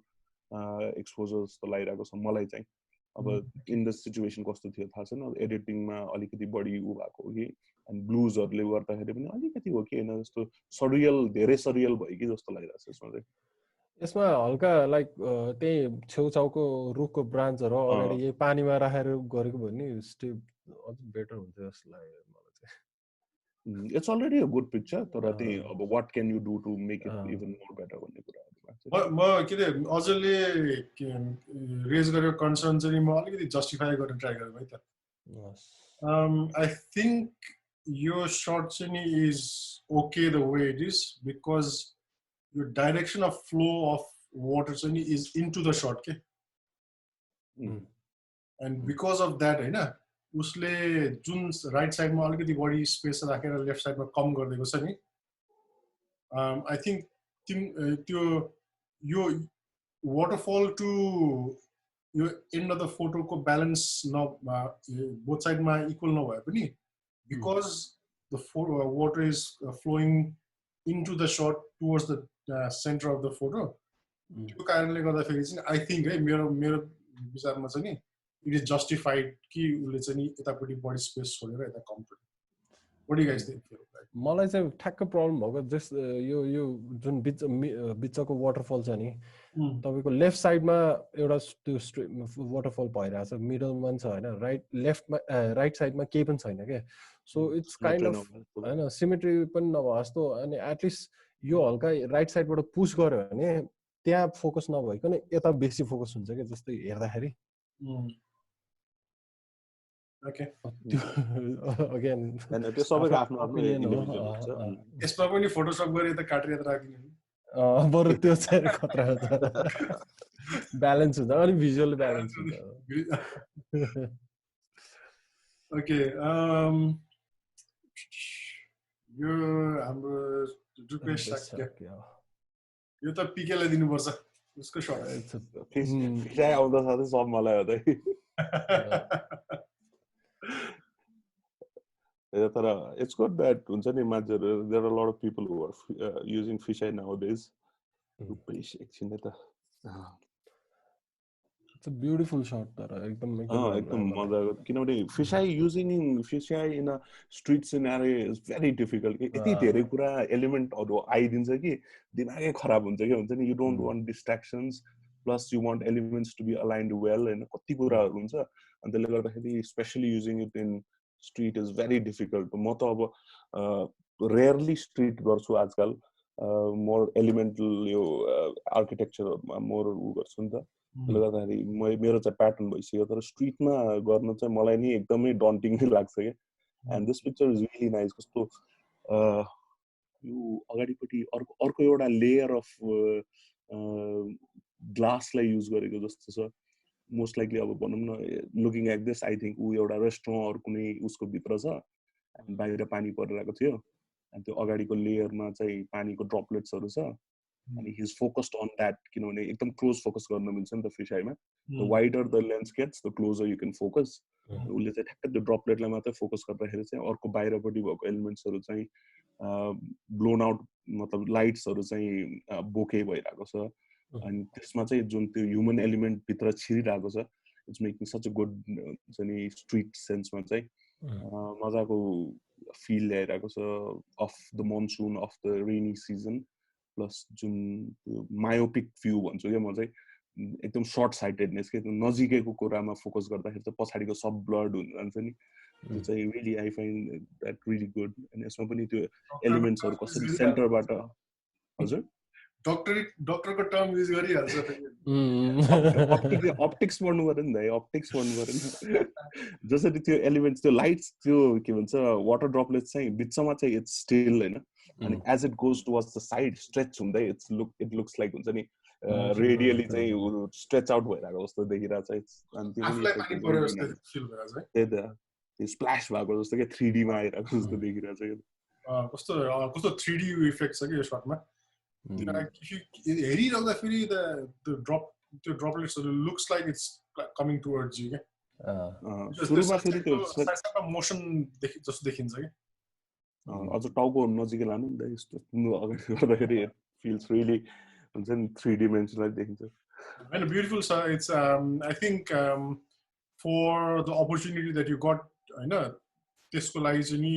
exposure जस्तो लागिरहेको छ मलाई चाहिँ अब इन द सिचुएसन कस्तो थियो थाहा छैन एडिटिङमा अलिकति बढी उ भएको हो कि एन्ड ब्लुजहरुले गर्दाखेरि पनि अलिकति हो कि हैन जस्तो सरियल धेरै सरियल भयो कि जस्तो लागिरहेको छ यसमा चाहिँ यसमा हल्का लाइक त्यही छेउछाउको रुखको ब्रान्चहरु अगाडि यही पानीमा राखेर गरेको भयो नि स्टेप अझ बेटर हुन्छ जस्तो लाग्यो मलाई चाहिँ it's already a good picture तर त्यही अब what can you do to make it even more better भन्ने कुरा म के रे अझले रेज गरेको कन्सर्न चाहिँ म अलिकति जस्टिफाई गर्न ट्राई गरेँ है त आई थिंक यो शट चाहिँ नि is okay the way it is because your direction of flow of water is into the shot ke and because of that हैन उसले जुन राइट साइड मा अलिकति बडी स्पेस राखेर लेफ्ट साइड मा कम गर्दिएको छ नि आई थिंक त्यो यो वाटरफल टु यो एन्ड अफ द फोटो को ब्यालेन्स न बोथ साइड मा इक्वल नभए पनि because the water is flowing into the shot towards the center of the photo त्यो कारणले गर्दाखेरि चाहिँ आई थिंक है मेरो विचारमा चाहिँ नि इट इज जस्टिफाइड कि उले चाहिँ नि यतापट्टि बडी स्पेस छोडेर यता company what do guys think मलाई चाहिँ ठ्याक्क प्रब्लम भएको जस यो जुन बिचको वाटरफल छ नि तपाईको लेफ्ट साइडमा एउटा त्यो वाटरफल भइरहेछ मिडलमा छ हैन राइट साइडमा केही पनि छैन के सो इट्स काइन्ड अफ हैन सिमेट्री पनि नभए जस्तो अनि एटलिस्ट यो हल्का राइट साइडबाट पुश गर्यो भने त्यहाँ फोकस नभइकन यता बेसी फोकस हुन्छ के जस्तै हेर्दाखेरि ओके अगेन हैन त्यो सबैको आफ्नो आफ्नो इन्डिभिजुअल हुन्छ यसमा पनि फोटोशप गरे त काटेर राखिदिनु बरु त्यो चाहिँ खतरा हुन्छ ब्यालेन्स हुन्छ अनि भिजुअल ब्यालेन्स हुन्छ ओके यो हाम्रो रुपेश सक्यो यो त पिकेलाई दिनुपर्छ उसको शट फिसाइ आउँदा साथै सब मलाई हो त तर इट्स गुड द्याट हुन्छ नि मान्छेहरु there are lot of people who are using फिसाइ नाउडेज रुपेश एकछिन त It's a beautiful shot तर एकदम मजाको किनभने फिसाइ in a street scenario is very difficult यति धेरै कुरा एलिमेन्टहरु आइदिन्छ कि दिमागै खराब हुन्छ कि हुन्छ नि you don't want distractions plus you want elements to be aligned well हैन कति कुराहरु हुन्छ अनि त्यसले गर्दाखेरि specially using it in street is very difficult म त अब रेयरली स्ट्रीट गर्छु आजकल मोर एलिमेन्टल यो आर्किटेक्चरमा मोर गर्छु नि त त्यसले गर्दाखेरि मेरो चाहिँ प्याटर्न भइसक्यो तर स्ट्रीटमा गर्न चाहिँ मलाई नि एकदमै डन्टिङ लाग्छ के and this picture is really nice कस्तो यो अगाडिपट्टि अर्को एउटा लेयर अफ ग्लासलाई युज गरेको जस्तो छ मोस्ट लाइकली अब भनौँ न looking at this I think ऊ एउटा रेस्टुरेन्ट कुनै उसको भित्र छ बाहिर पानी परिरहेको थियो अनि त्यो अगाडिको लेयरमा चाहिँ पानीको ड्रपलेट्सहरू छ अनि he is focused on that किनभने एकदम क्लोज फोकस गर्न मिल्छ नि त फिसाइमा the wider the lens gets the closer you can focus उसले चाहिँ ठ्याक्कै त्यो ड्रपलेटलाई मात्रै फोकस गर्दाखेरि चाहिँ अर्को बाहिरपट्टि भएको एलिमेन्ट्सहरू चाहिँ ब्लोन आउट मतलब लाइट्सहरू चाहिँ बोके भइरहेको छ अनि त्यसमा चाहिँ जुन त्यो ह्युमन एलिमेन्ट भित्र छिरिरहेको छ it's making such a good हुन्छ नि स्ट्रिट सेन्समा चाहिँ मजाको फिल ल्याइरहेको छ of the monsoon of the rainy season plus जुन मायोपिक भ्यू भन्छु क्या म चाहिँ एकदम सर्ट साइटेडनेस के नजिकैको कुरामा फोकस गर्दाखेरि चाहिँ पछाडिको सब ब्लड हुन जान्छ नि त्यो चाहिँ really I find that really good अनि यसमा पनि त्यो एलिमेन्ट्सहरू कसरी सेन्टरबाट हजुर डक्टरको टर्म युज गरिहाल्छ अप्टिक्स पढ्नु पर्यो नि त अप्टिक्स पढ्नु पर्यो नि जसरी त्यो एलिमेन्ट्स त्यो लाइट्स त्यो के भन्छ वाटर ड्रपलेट्स चाहिँ बिचमा चाहिँ इट्स स्टिल हैन अनि as it goes towards the side stretch हुँदै इट लुक्स लाइक हुन्छ नि रेडियली चाहिँ स्ट्रेच आउट भइरहेको जस्तो देखिरहेको छ त्यही त स्प्ल्यास भएको जस्तो के 3D मा आइरहेको जस्तो देखिरहेको छ कस्तो 3D इफेक्ट छ कि यो शटमा हेरिरहँदाखेरि द ड्रप त्यो ड्रपलेट्सहरु looks like it's coming towards you के सुरुमा फेरि त्यो साइडमा मोसन जस्तो देखिन्छ के अझ टाउको नजिकै लानु नि त यस्तो अगाडि गर्दाखेरि feels really हुन्छ नि 3 dimensional देखिन्छ and beautiful sir it's I think for the opportunity that you got हैन त्यसको लागि चाहिँ नि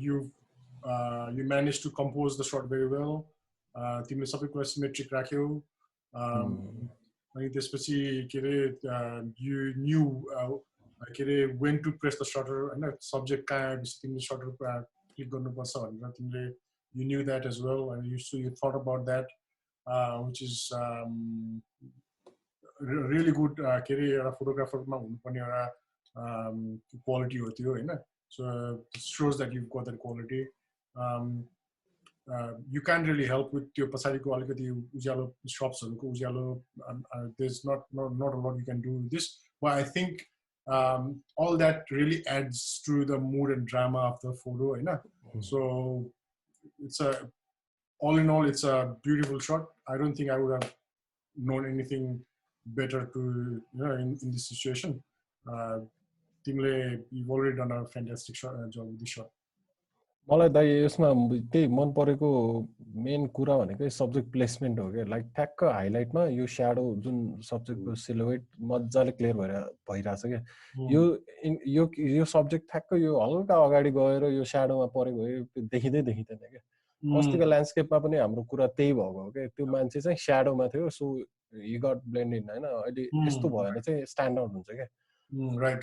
you managed to compose the shot very well तिमीले सबै कुरा सिमेट्रिक राख्यौ अनि त्यसपछि के रे you knew के रे when to press the shutter हैन सब्जेक्ट कहाँ आएपछि तिमीले सटर क्लिक गर्नुपर्छ भनेर तिमीले you knew that as well and you thought about that which is really good के रे एउटा फोटोग्राफरमा हुनुपर्ने एउटा quality हो त्यो हैन so it shows that you've got that quality you can't really help with त्यो पछाडीको अलिकति उज्यालो shotsहरुको उज्यालो there's not a lot you can do with this but I think all that really adds to the mood and drama of the photo हैन so it's all in all it's a beautiful shot I don't think I would have known anything better to in this situation तिमीले you've already done a fantastic job with this shot मलाई दाइ यसमा त्यही मन परेको main कुरा भनेको subject placement हो के लाइक ठ्याक्क हाइलाइटमा यो श्याडो जुन सब्जेक्टको सिलुएट मज्जाले क्लियर भइराछ के यो सब्जेक्ट ठ्याक्क यो हल्का अगाडि गएर यो श्याडोमा परेको हो देखिँदैन के अस्तिको ल्यान्डस्केपमा पनि हाम्रो कुरा त्यही भएको हो के त्यो मान्छे चाहिँ श्याडोमा थियो so he got blend in हैन अहिले यस्तो भएर चाहिँ स्ट्यान्ड आउट हुन्छ के राइट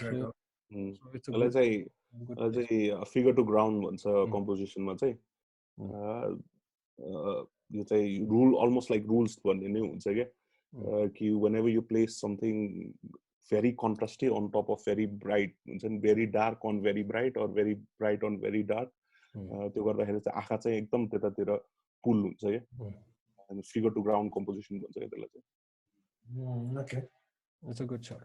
चाहिँ फिगर टु ग्राउन्ड भन्छ कम्पोजिसनमा चाहिँ यो चाहिँ रुल अलमोस्ट लाइक रुल्स भन्ने नै हुन्छ क्या कि whenever you place something very contrasty on top of very bright हुन्छ नि very dark on very bright or very bright on very dark त्यो गर्दाखेरि चाहिँ आँखा चाहिँ एकदम त्यतातिर पुल हुन्छ क्या फिगर टु ग्राउन्ड कम्पोजिसन भन्छ क्या त्यसलाई चाहिँ okay it's a good shot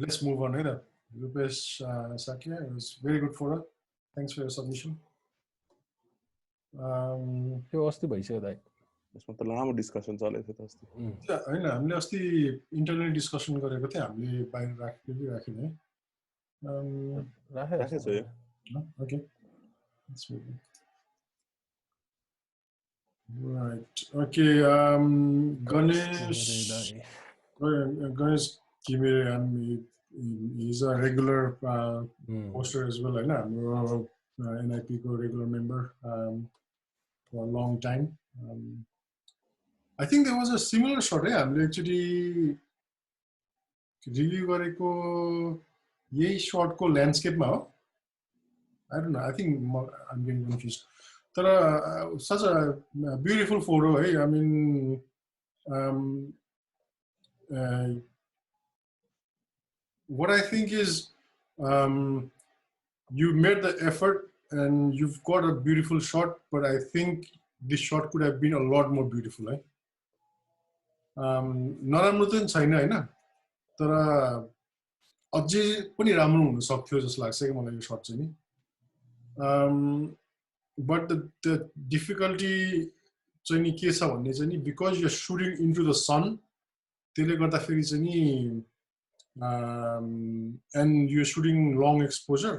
let's move on here Rupesh Sakya it was very good for us thanks for your submission त्यो अस्ति भइसक्यो दाइ यसमा त लामो डिस्कसन चलेको थियो त अस्ति हैन हामीले अस्ति इन्टरनल डिस्कसन गरेको थियो हामीले बाहिर राखेन है राखेछ यो okay let's move on right okay Ganesh Kimere he's a regular poster as well right now NIP ko regular member for a long time I think there was a similar shot हामीले actually review गरेको यही shot को landscape मा हो I don't know I think I'm getting confused तर such a beautiful photo है I mean what I think is you made the effort and you've got a beautiful shot but I think this shot could have been a lot more beautiful है नराम्रो त छैन हैन तर अझै पनि राम्रो हुन सक्थ्यो जस्तो लाग्छ कि मलाई यो शट चाहिँ नि but the difficulty चाहिँ नि के छ भन्ने चाहिँ नि because you're shooting into the sun त्यसले गर्दा फेरि चाहिँ नि and you're shooting long exposure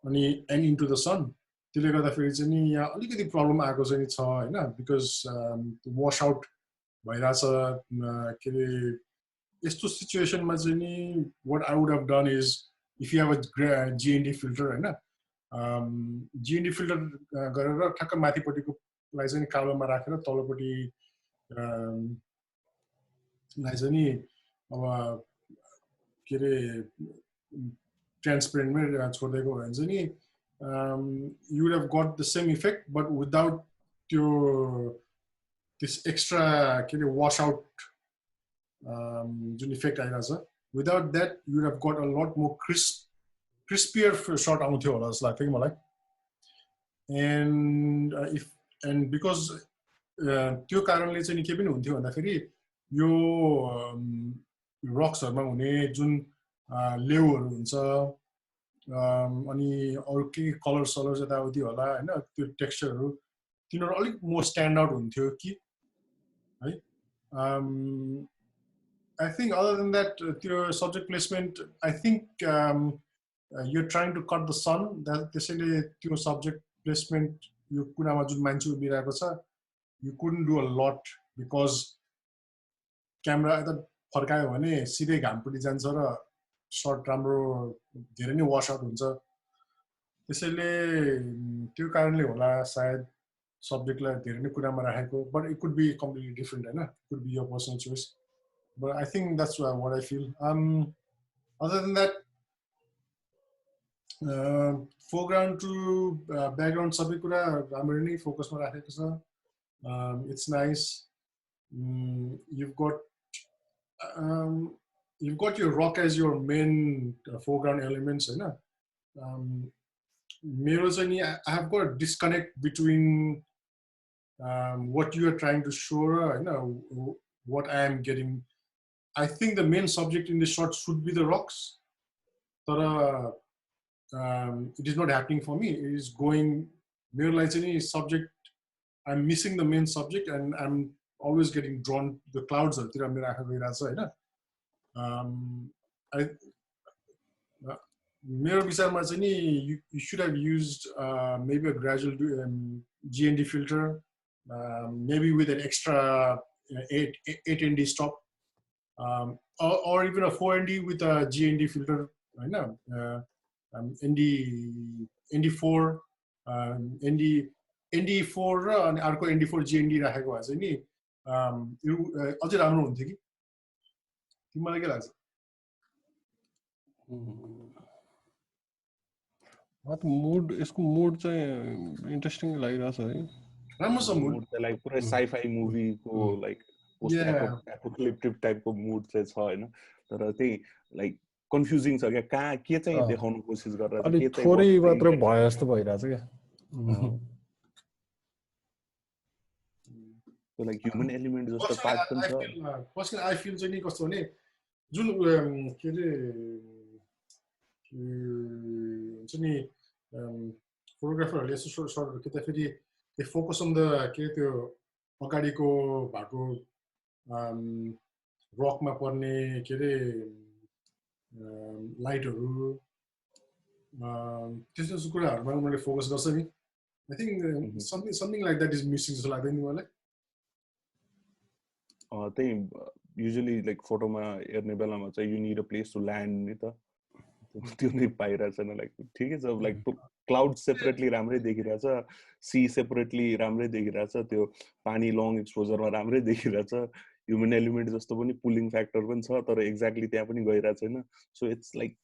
and into the sun त्यसले गर्दा फेरि चाहिँ नि यहाँ अलिकति प्रब्लम आएको चाहिँ छ हैन because wash out भइराछ के रे यस्तो सिचुएसनमा चाहिँ नि what I would have done is if you have a GND filter हैन GND filter गरेर ठक्क माथिपट्टिको लाई चाहिँ कालोमा राखेर तलपट्टि लाई चाहिँ नि अब के रे ट्रान्सपेरेन्टमै छोड्दिएको भने चाहिँ नि you would have got the same effect but without this extra के रे wash out जुन effect आइराछ without that you would have got a lot more crispier shot आउँथ्यो होला जस्तो लाग्थ्यो कि मलाई and because त्यो कारणले चाहिँ नि के पनि हुन्थ्यो भन्दाखेरि यो रक्सहरुमा हुने जुन लेउहरु हुन्छ अनि अरु के कलर सलर जताउति होला हैन त्यो टेक्सचरहरु तिनीहरु अलिक मोर स्ट्यान्ड आउट हुन्थ्यो कि है I think other than that your subject placement I think you're trying to cut the sun that त्यसैले त्यो subject placement यो कुरामा जुन मान्छे उभिरहेको छ you couldn't do a lot because camera यता फर्कायो भने सिधै घामपट्टि जान्छ र शट राम्रो धेरै नै वाश आउट हुन्छ त्यसैले त्यो कारणले होला सायद सब्जेक्टलाई धेरै नै कुरामा राखेको but it could be completely different हैन it could be your personal choice but I think that's what I feel other than that foreground to background सबै कुरा राम्ररी नै फोकसमा राखेको छ it's nice you've got your rock as your main foreground elements हैन मेरो चाहिँ नि I have got a disconnect between what you are trying to show हैन what I am getting I think the main subject in the shot should be the rocks but it is not happening for me it is going मेरो लागि चाहिँ नि subject I'm missing the main subject and I'm always getting drawn the clouds तिर मेरो आँखा गइरहेछ हैन मेरो विचारमा चाहिँ नि you should have used maybe a gradual GND filter maybe with an extra 8 ND stop or even a 4 ND with a GND filter हैन ND4 ND4 र अनि अर्को ND4 GND राखेको भए चाहिँ नि अझै राम्रो हुन्थ्यो कि तिमीलाई के लाग्छ मोड यसको मोड चाहिँ इन्ट्रेस्टिङ लागिरहेछ है राम्रो छ मुड चाहिँ लाइक पुरै साइ-फाई मुभीको लाइक पोस्ट एपोकलिप्टिक टाइपको मुड चाहिँ छ हैन तर त्यही लाइक कन्फ्युजिङ छ क्या के चाहिँ देखाउन कोसिस गरेर के चाहिँ थोरै मात्र भयो जस्तो भइरहेछ क्या So like human element जस्तो पार्ट पनि छ पर्सनली आई फिल चाहिँ नि कस्तो भने जुन के रे हुन्छ नि फोटोग्राफरहरूले यस्तो सर्टहरू खिच्दाखेरि they focus on the के त्यो अगाडिको भएको रकमा पर्ने के रे लाइटहरू त्यस्तो कुराहरूमा उनीहरूले फोकस गर्छ नि I think something like that is missing जस्तो लाग्दैन मलाई त्यही युजुअली लाइक फोटोमा हेर्ने बेलामा चाहिँ you need a place to land नि त त्यो नै पाइरहेको छैन लाइक ठिकै छ लाइक क्लाउड सेपरेटली राम्रै देखिरहेछ सी सेपरेटली राम्रै देखिरहेछ त्यो पानी लङ एक्सपोजरमा राम्रै देखिरहेछ ह्युमन एलिमेन्ट जस्तो पनि पुलिङ फ्याक्टर पनि छ तर एक्ज्याक्टली त्यहाँ पनि गइरहेको छैन सो इट्स लाइक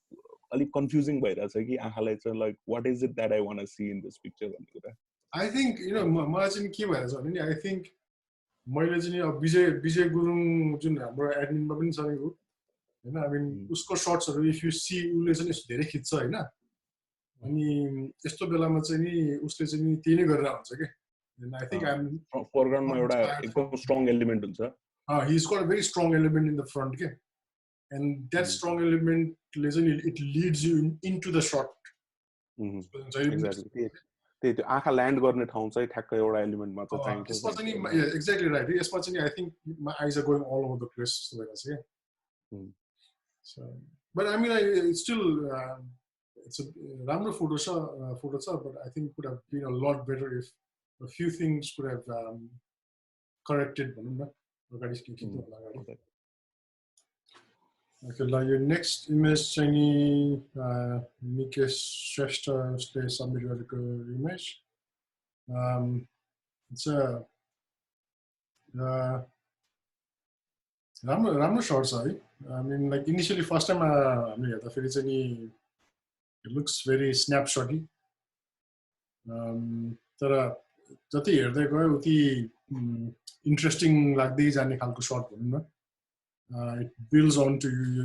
अलिक कन्फ्युजिङ भइरहेछ कि आँखालाई चाहिँ like what is it that I want to see in this picture भन्ने कुरा आई थिङ्क यु नो मलाई चाहिँ के भइरहेछ भने नि आई थिङ्क मैले चाहिँ अब विजय गुरुङ जुन हाम्रो एडमिनमा पनि छ नि हैन आई मिन उसको शर्ट्सहरू इफ यु सी उसले चाहिँ यस्तो धेरै खिच्छ हैन अनि यस्तो बेलामा चाहिँ नि उसले चाहिँ नि त्यही नै गरेर हुन्छ के आई थिङ्क आई एम फोरग्राउन्डमा एउटा एकदम स्ट्रङ एलिमेन्ट हुन्छ he has got a very strong element in the front के and that strong element it leads you into the shot exactly त्यही त्यो आँखा ल्यान्ड गर्ने ठाउँ चाहिँ ठ्याक्क एउटा एलिमेन्टमा चाहिँ चाहिन्छ यसमा चाहिँ नि एक्ज्याक्टली राइट यसमा चाहिँ I think my eyes are going all over the place जस्तो भइरहेछ के so but I mean it's still it's a राम्रो फोटो छ but I think could have been a lot better if a few things could have corrected भनौँ न अगाडि के खिच्नु होला अगाडि Okay, your next image चाहिँ नि निकेश श्रेष्ठले सबमिट गरेको इमेज it's a राम्रो शर्ट छ है I mean like initially first time हामी हेर्दाखेरि चाहिँ नि it looks very snapshotty तर जति हेर्दै गयो उति इन्ट्रेस्टिङ लाग्दै जाने खालको शट भनौँ न it builds onto you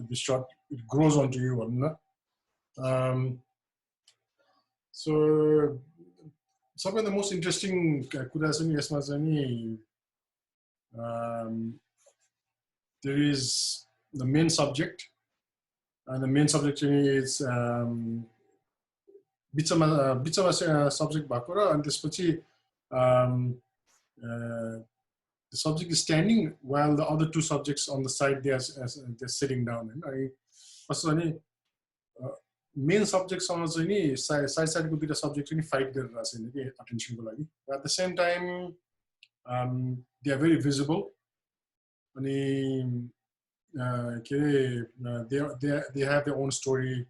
this shot it grows onto you भनौँ न so सबैभन्दा मोस्ट इन्ट्रेस्टिङ कुरा चाहिँ नि यसमा चाहिँ नि there is the main subject and the main subject is बिचमा subject भएको र अनि त्यसपछि the subject is standing while the other two subjects on the side they're sitting down. And main subjects on the side could be the subject in fight their attention. At the same time, they are very visible. And they have their own story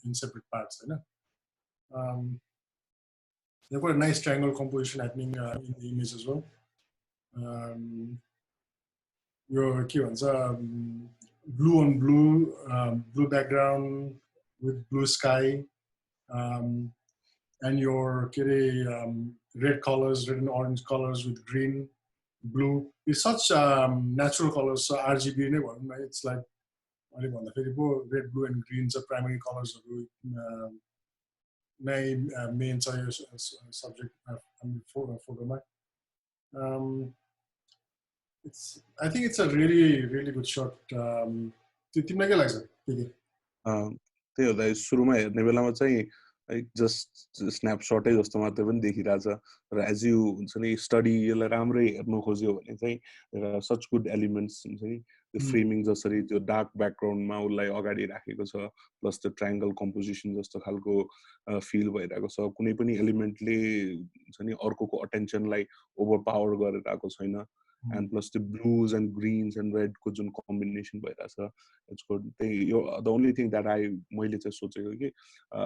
in separate parts. They've got a nice triangle composition happening in the image as well. Your blue on blue, blue background with blue sky, and your red colors, red and orange colors with green, blue. It's such natural colors. So RGB, it's like red, blue, and green are primary colors of the main subject photo. I think it's a really, really good shot. तिमीलाई के लाग्छ त्यही हो त सुरुमा हेर्ने बेलामा चाहिँ जस्ट स्न्यापसटै जस्तो मात्रै पनि देखिरहेछ र एज यु हुन्छ नि स्टडी यसलाई राम्रै हेर्नु खोज्यो भने चाहिँ सच गुड एलिमेन्ट्स हुन्छ नि त्यो फ्रेमिङ जसरी त्यो डार्क ब्याकग्राउन्डमा उसलाई अगाडि राखेको छ प्लस त्यो ट्रायङ्गल कम्पोजिसन जस्तो खालको फिल भइरहेको छ कुनै पनि एलिमेन्टले हुन्छ नि अर्कोको अटेन्सनलाई ओभर पावर गरेर आएको छैन and plus the blues and greens and red को जुन combination भइरहेछ it's good यो the only thing that I मैले चाहिँ सोचेको कि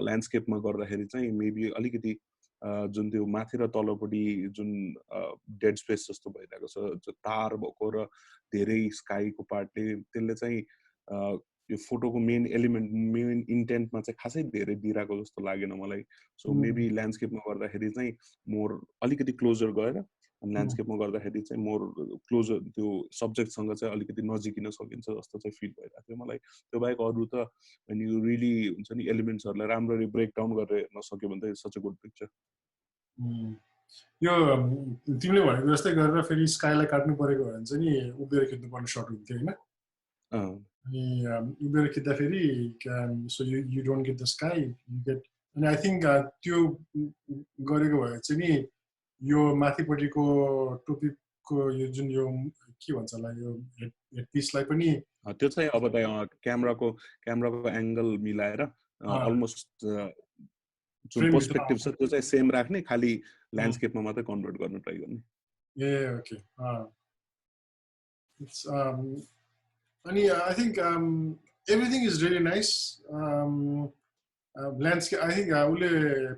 landscape मा गर्दाखेरि चाहिँ maybe अलिकति जुन त्यो माथि र तलपट्टि जुन डेड स्पेस जस्तो भइरहेको छ जो तार भएको र धेरै स्काईको पार्टले त्यसले चाहिँ यो फोटोको मेन एलिमेन्ट मेन इन्टेन्टमा चाहिँ खासै धेरै दिइरहेको जस्तो लागेन मलाई सो मेबी ल्यान्डस्केपमा गर्दाखेरि चाहिँ मोर अलिकति क्लोजर गएर ल्यान्डस्केपमा गर्दाखेरि चाहिँ मोर क्लोजर त्यो सब्जेक्टसँग चाहिँ अलिकति नजिकिन सकिन्छ जस्तो चाहिँ फिल भइरहेको थियो मलाई त्यो बाहेक अरू त अनि यो रियली हुन्छ नि एलिमेन्ट्सहरूलाई राम्ररी ब्रेक डाउन गरेर हेर्न सक्यो भने त सच अ गुड पिक्चर यो तिमीले भनेको जस्तै गरेर फेरि स्काईलाई काट्नु परेको भने चाहिँ नि उभिएर खिच्नुपर्ने सर्ट हुन्थ्यो होइन अनि उभिएर खिच्दाखेरि so you don't get the sky you get अनि आई थिङ्क त्यो गरेको भए चाहिँ नि यो माथिपट्टिको टोपीको यो जुन यो के भन्छ होला यो हेड पिसलाई पनि त्यो चाहिँ अब त क्यामेराको एंगल मिलाएर अलमोस्ट जुन पर्सपेक्टिभ छ त्यो चाहिँ सेम राख्ने खाली ल्यान्डस्केपमा मात्रै कन्भर्ट गर्न ट्राई गर्ने ए ओके अनि I think everything is really nice landscape, I think ule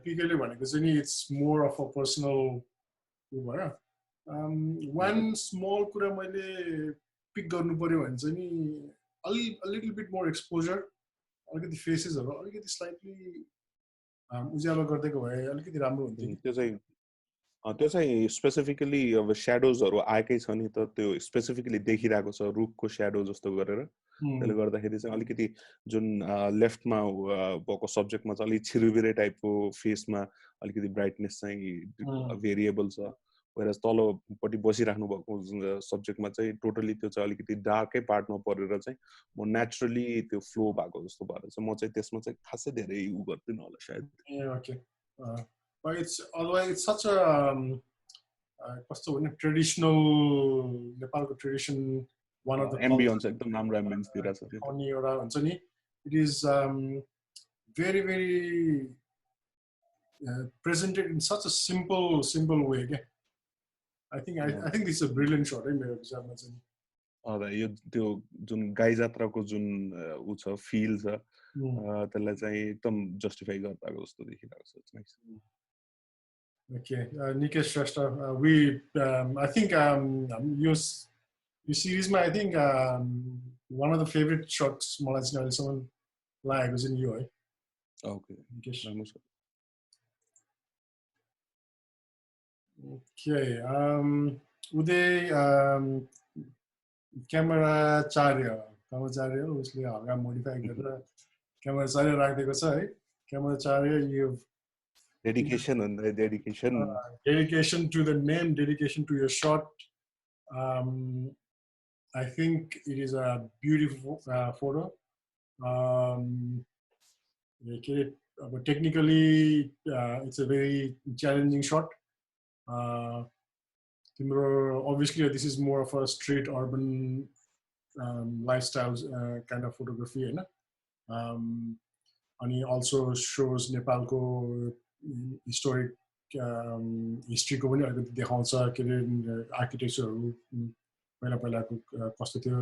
PKले भनेको चाहिँ नि it's more of a personal भयो one small कुरा मैले पिक गर्नु पर्यो भने चाहिँ नि a little bit more exposure अलिकति फेसेसहरु अलिकति स्लाइटली उज्यालो गर्दैको भए अलिकति राम्रो हुन्थ्यो त्यो चाहिँ स्पेसिफिकली अब श्याडोजहरु आएकै छ नि त त्यो स्पेसिफिकली देखिरहेको छ रुखको श्याडो जस्तो गरेर त्यसले गर्दाखेरि चाहिँ अलिकति जुन लेफ्टमा भएको सब्जेक्टमा चाहिँ अलि छिरुबिरे टाइपको फेसमा अलिकति ब्राइटनेस चाहिँ भेरिएबल छ whereas तलपट्टि बसिराख्नु भएको सब्जेक्टमा चाहिँ टोटली त्यो चाहिँ अलिकति डार्कै पार्टमा परेर चाहिँ म नेचुरली त्यो फ्लो भएको जस्तो भएर चाहिँ म चाहिँ त्यसमा चाहिँ खासै धेरै उ गर्दिन होला सायद okay but it's such a कस्तो भने ट्रेडिशनल नेपालको tradition one of the ambience एकदम राम्रो ambience दिइराछ त्यो अनि एउटा हुन्छ नि it is very very presented in such a simple way okay? I think this is a brilliant shot मेरो विचारमा चाहिँ यो त्यो जुन गाई जात्राको जुन उ छ फिल छ त्यसलाई चाहिँ एकदम जस्टिफाई गरिरहेको जस्तो देखिरहेको छ nice Okay, Nikesh Shrestha, we I think your series I think one of the favorite shots मलाई चाहिँ अहिलेसम्म लागेको चाहिँ यो है Okay, Nikesh Okay, Uday camera charya उसले हल्का मोडिफाई गरेर क्यामेरा चार्य राखिदिएको छ है camera चार्य you dedication and dedication to the name, dedication to your shot. I think it is a beautiful photo. But technically, it's a very challenging shot. तिम्रो obviously this is more of a street urban lifestyle kind of photography हैन अनि also shows नेपालको historic history को पनि अलिकति देखाउँछ के अरे आर्किटेक्चरहरू पहिला पहिलाको कस्तो थियो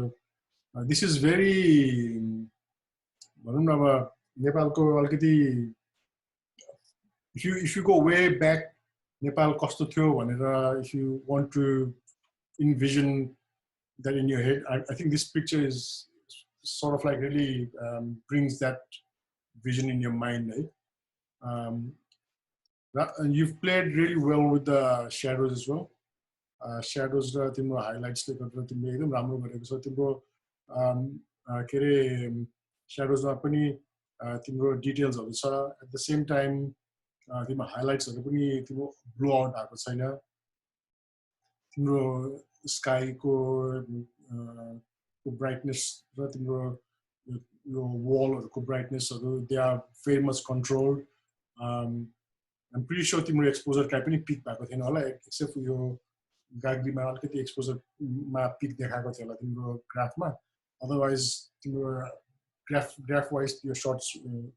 this is very भनौं न अब नेपालको अलिकति if you go way back Nepal कस्तो थियो भनेर if you want to envision that in your head I think this picture is sort of like really brings that vision in your mind and you've played really well with the shadows as well shadows र तिम्रो highlights ले गर्दा तिमीले एकदम राम्रो गरेको छ तिम्रो के रे shadows मा पनि तिम्रो details हरु छ at the same time तिम्रो highlights हरु पनि तिम्रो blow out भएको छैन तिम्रो sky को brightness र तिम्रो यो wall हरुको brightness हरु they are very much controlled I'm pretty sure तिम्रो exposure काई पनि peak भएको थिएन होला except for यो गाग्रीमा अलिकति exposure मा peak देखाएको थियो होला तिम्रो graph मा otherwise तिम्रो graph wise your shots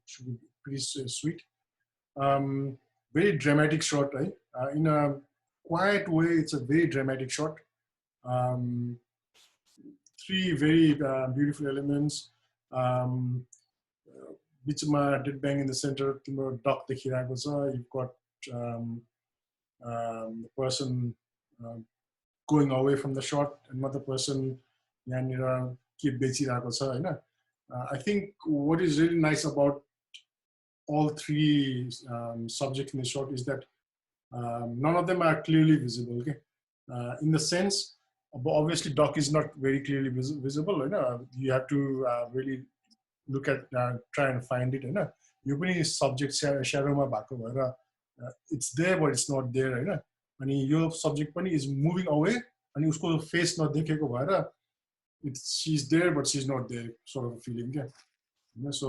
should be pretty sweet very dramatic shot right in a quiet way it's a very dramatic shot three very beautiful elements bichma dead bang in the center timro duck dekhirako cha you've got the person going away from the shot another person yanira keep bechirako cha haina I think what is really nice about all three subjects in the shot is that none of them are clearly visible okay in the sense obviously duck is not very clearly visible you know you have to really look at try and find it you know you पनि subject shadow ma bhako bhara it's there but it's not there you know अनि यो subject पनि is moving away अनि उसको face नदेखेको भएर she's there but she's not there sort of a feeling yeah you know, so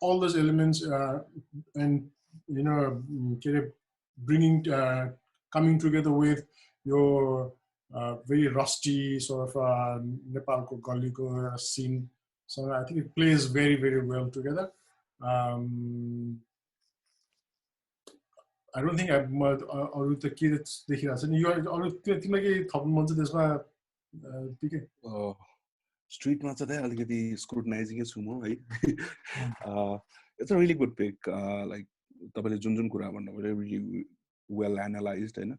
all those elements and you know bringing coming together with your very rusty sort of Nepal ko gully ko scene so I think it plays very very well together I don't think I've अरु त के देखिरहेको छ नि यो अरु तिमीलाई के थप्नु मन छ त्यसमा ठीक है स्ट्रीटमा चाहिँ अलिकति स्क्रुटनाइजिङ छु म है it's a really good pick like तपाईले जुन जुन कुरा भन्नुभयो रियली वेल एनालाइज्ड हैन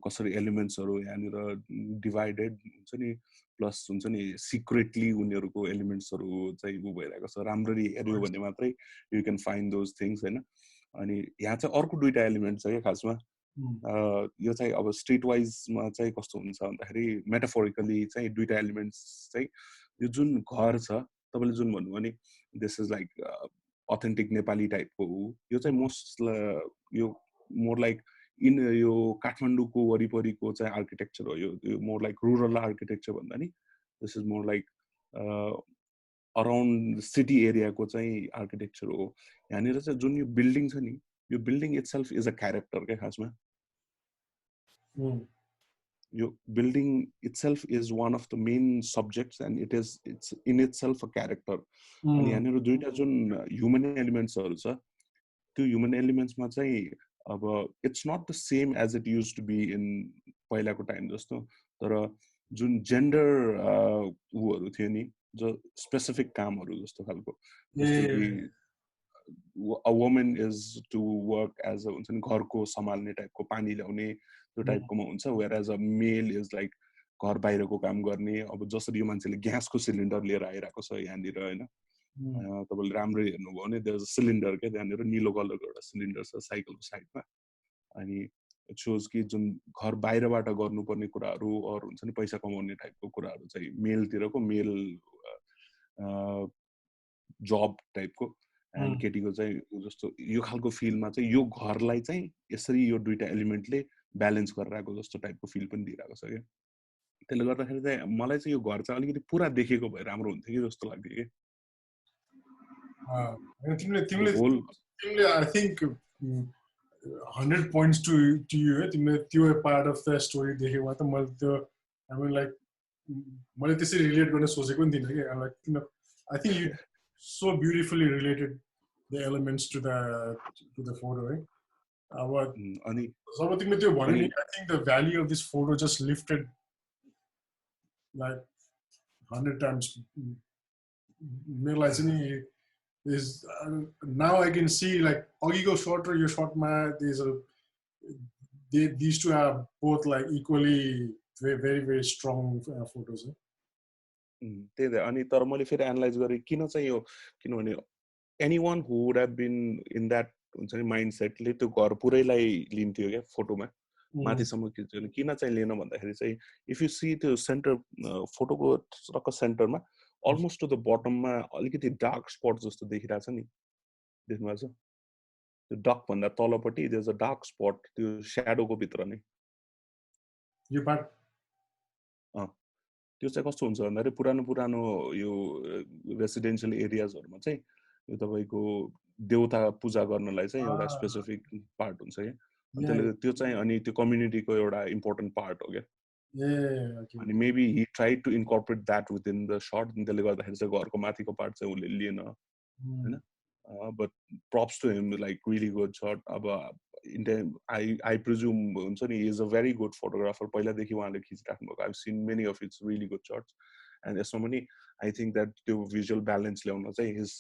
कसरी एलिमेन्ट्सहरु यहाँनिर डिभाइडेड हुन्छ नि प्लस हुन्छ नि सिक्रेटली उनीहरुको एलिमेन्ट्सहरु चाहिँ उ भइरहेको छ राम्ररी हेर्यो भने मात्रै you can find those things हैन अनि यहाँ चाहिँ अर्को दुईटा एलिमेन्ट छ के खासमा यो चाहिँ अब स्ट्रीट वाइजमा चाहिँ कस्तो हुन्छ भन्दाखेरि मेटाफोरिकली चाहिँ दुईटा एलिमेन्ट्स चाहिँ यो जुन घर छ तपाईले जुन भन्नुभयो नि this is like authentic Nepali टाइपको हो यो चाहिँ मोस्ट यो मोर लाइक इन यो काठमाडौँको वरिपरिको चाहिँ आर्किटेक्चर हो यो मोर लाइक रुरल आर्किटेक्चर भन्दा नि this is more like around city एरियाको चाहिँ आर्किटेक्चर हो यहाँनिर चाहिँ जुन यो बिल्डिङ छ नि यो building itself is a character के खासमा यो building itself is one of the main subjects and it's in itself a character अनि यहाँनिर दुईटा जुन ह्युमन एलिमेन्ट्सहरु छ त्यो ह्युमन एलिमेन्ट्समा चाहिँ अब it's not the same as it used to be in पहिलाको टाइम जस्तो तर जुन जेन्डर उहरु थियो नि जो स्पेसिफिक कामहरु जस्तो खालको जस्तो कि a woman is to work as a हुन्छ नि घरको सम्हाल्ने टाइपको पानी ल्याउने त्यो टाइपकोमा हुन्छ whereas a male is like घर बाहिरको काम गर्ने अब जसरी यो मान्छेले ग्यासको सिलिन्डर लिएर आइराको छ यहाँनिर हैन तपाईले राम्रो हेर्नुभयो भने देयर इज अ सिलिन्डर के त्यहाँनिर निलो कलरको एउटा सिलिन्डर छ साइकलको साइडमा अनि इट सोज कि जुन घर बाहिरबाट गर्नुपर्ने कुराहरु अर हुन्छ नि पैसा कमाउने टाइपको कुराहरु चाहिँ मेलतिरको मेल जब टाइपको एन्ड केटीको चाहिँ जस्तो यो खालको फिलमा चाहिँ यो घरलाई चाहिँ यसरी यो दुईटा एलिमेन्टले ब्यालेन्स गरिरहेको जस्तो टाइपको फिल पनि दिइरहेको छ क्या त्यसले गर्दाखेरि चाहिँ मलाई चाहिँ यो घर चाहिँ अलिकति पुरा देखेको भए राम्रो हुन्थ्यो कि जस्तो लाग्यो कि तिमीले I think 100 points to you है तिमीले त्यो part of the story देखेको त मैले त्यो I mean like मैले त्यसरी relate गर्न सोचेको नि थिइनँ कि like I think you so beautifully related the elements to the photo है अब अनि जब तिमीले त्यो भन्यो नि I think the value of this photo just lifted like 100 times मेरो लागि चाहिँ नि is now I can see like अघिको shot र यो shotमा these two are both like equally very strong photos. त्यही त अनि तर मैले फेरि एनालाइज गरेँ किन चाहिँ यो किनभने anyone who would have been in that हुन्छ नि माइन्डसेटले त्यो घर पुरैलाई लिन्थ्यो क्या फोटोमा माथिसम्म खिच्यो किन चाहिँ लिएन भन्दाखेरि चाहिँ इफ यु सी त्यो सेन्टर फोटोको टक्क सेन्टरमा अलमोस्ट टु द बटममा अलिकति डार्क स्पट जस्तो देखिरहेछ नि देख्नुभएको छ त्यो डक भन्दा तलपट्टि there is a dark spot त्यो स्याडोको भित्र नै यो पार्ट त्यो चाहिँ कस्तो हुन्छ भन्दाखेरि पुरानो यो रेसिडेन्सियल एरियाजहरुमा चाहिँ यो तपाईको देवता पूजा गर्नलाई चाहिँ एउटा स्पेसिफिक पार्ट हुन्छ के त्यसले त्यो चाहिँ अनि त्यो कम्युनिटीको एउटा इम्पोर्टेन्ट पार्ट हो के अनि maybe he tried to incorporate that within the shot त्यसले गर्दाखेरि चाहिँ घरको माथिको पार्ट चाहिँ उले लिएन हैन but props to him like really good shot अब I presume हुन्छ नि is a very good photographer पहिलादेखि उहाँले खिचिराख्नु भएको I've seen many of its really good shots and यसमा पनि I think that त्यो visual balance ल्याउन चाहिँ he's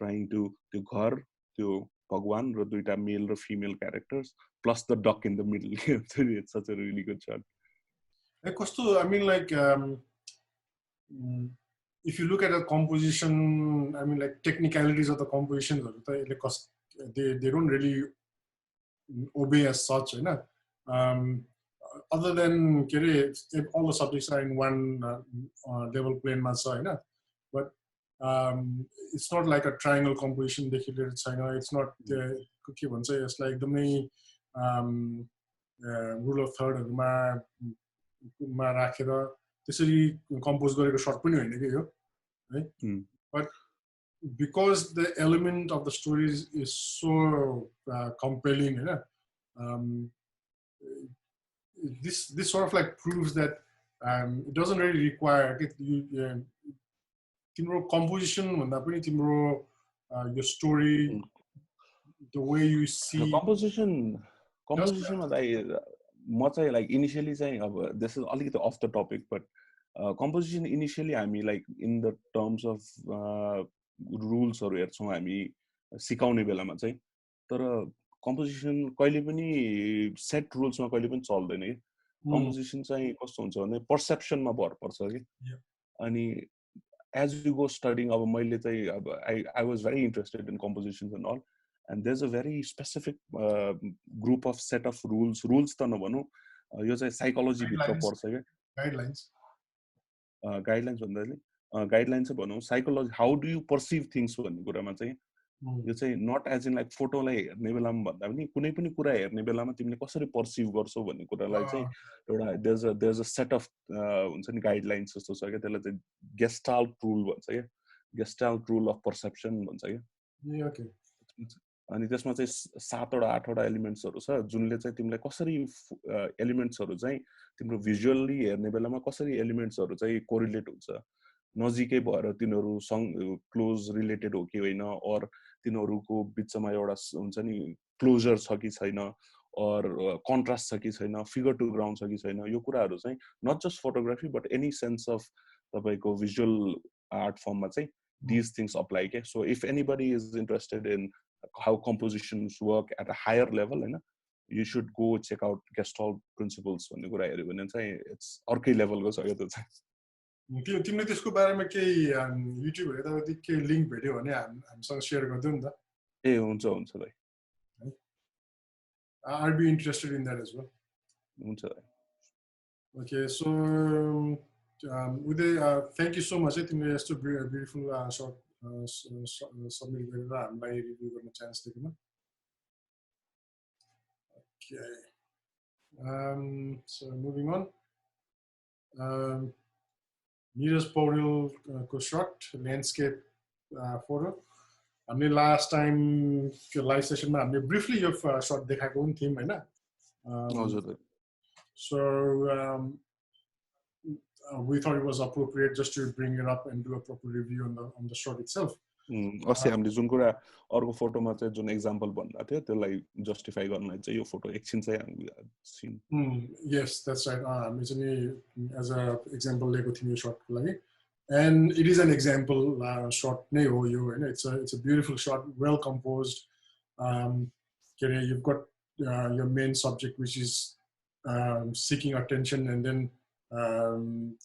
trying to त्यो घर त्यो भगवान र दुईटा मेल र female characters plus the duck in the middle it's such a really good shot कस्तो I mean like if you look at the composition I mean like technicalities of the compositions they don't really obey as such, you know. Other than all the subjects are in one level plane, you know. But it's not like a triangle composition. It's not it's like the main rule of third ma rakhera त्यसरी compose गरेको shot पनि हैन के यो है but because the element of the story is so compelling, you know, this sort of like proves that it doesn't really require timro composition भन्दा पनि तिम्रो your story the way you see composition ma म चाहिँ like initially चाहिँ अब this is अलिकति off the topic but composition initially हामी like in the terms of रुल्सहरु हेर्छौं हामी सिकाउने बेलामा चाहिँ तर कम्पोजिसन कहिले पनि सेट रुल्समा कहिले पनि चल्दैन के कम्पोजिसन चाहिँ कस्तो हुन्छ भने पर्सेप्सनमा भर पर्छ के अनि एज यु गो स्टडीing अब मैले चाहिँ अब I was very interested in compositions and all and there's a very specific group of set of rules त नभनौं यो चाहिँ साइकोलोजी भित्र पर्छ के गाइडलाइन्स भन्दाखेरि गाइडलाइन चाहिँ भनौं psychology how do you perceive things भन्ने कुरामा चाहिँ यो चाहिँ नट एज इन लाइक फोटोलाई हेर्ने बेलामा भन्दा पनि कुनै पनि कुरा हेर्ने बेलामा तिमीले कसरी पर्सिभ गर्छौ भन्ने कुरालाई चाहिँ एउटा there is a set of हुन्छ नि गाइडलाइन्स जस्तो छ के त्यसलाई चाहिँ गेस्टाल्ट रुल भन्छ के गेस्टाल्ट रुल अफ पर्सेप्सन भन्छ के अनि त्यसमा चाहिँ 7 वटा 8 वटा एलिमेन्ट्सहरु छ जुनले चाहिँ तिमीलाई कसरी एलिमेन्ट्सहरु चाहिँ तिम्रो भिजुअली हेर्ने बेलामा कसरी एलिमेन्ट्सहरु चाहिँ कोरिलेट हुन्छ नजिकै भएर तिनीहरु क्लोज रिलेटेड हो कि होइन और तिनीहरुको बीचमा एउटा हुन्छ नि क्लोजर छ कि छैन और कन्ट्रास्ट छ कि छैन फिगर टु ग्राउन्ड छ कि छैन यो कुराहरु चाहिँ not just photography but any sense of तपाईको भिजुअल आर्ट फर्ममा चाहिँ these things apply के so if anybody is interested in how compositions work at a higher level हैन you should go check out Gestalt principles भन्ने कुरा हेर्यो भने चाहिँ it's अर्कै लेभलको छ यो त चाहिँ तिमीले त्यसको बारेमा केही युट्युब हेर्दा केही लिंक भेट्यो भने हामीसँग शेयर गर्दियौ नि त ए हुन्छ भाइ I'd be interested in that as well हुन्छ भाइ okay so Uday thank you so much तिमीले यस्तो beautiful shot submit गरेर हामीलाई रिभ्यु गर्न चान्स दिएकोमा okay so moving on Neeraj Paudel shot landscape photo हामीले लास्ट टाइम त्यो लाइभ सेसनमा हामीले ब्रिफली यो सर्ट देखाएको पनि थियौँ होइन so we thought it was appropriate just to bring it up and do a proper review on the shot itself. अस्ति हामीले जुन कुरा अर्को फोटोमा चाहिँ जुन एक्जाम्पल भन्दा थियो त्यसलाई जस्टिफाई गर्न चाहिँ यो फोटो एकछिन चाहिँ हामीले सिन yes that's right हामी चाहिँ as a example लिएको थियौँ यो शटको लागि and it is an example shot नै हो यो हैन it's a beautiful shot well composed you've got your main subject which is seeking attention and then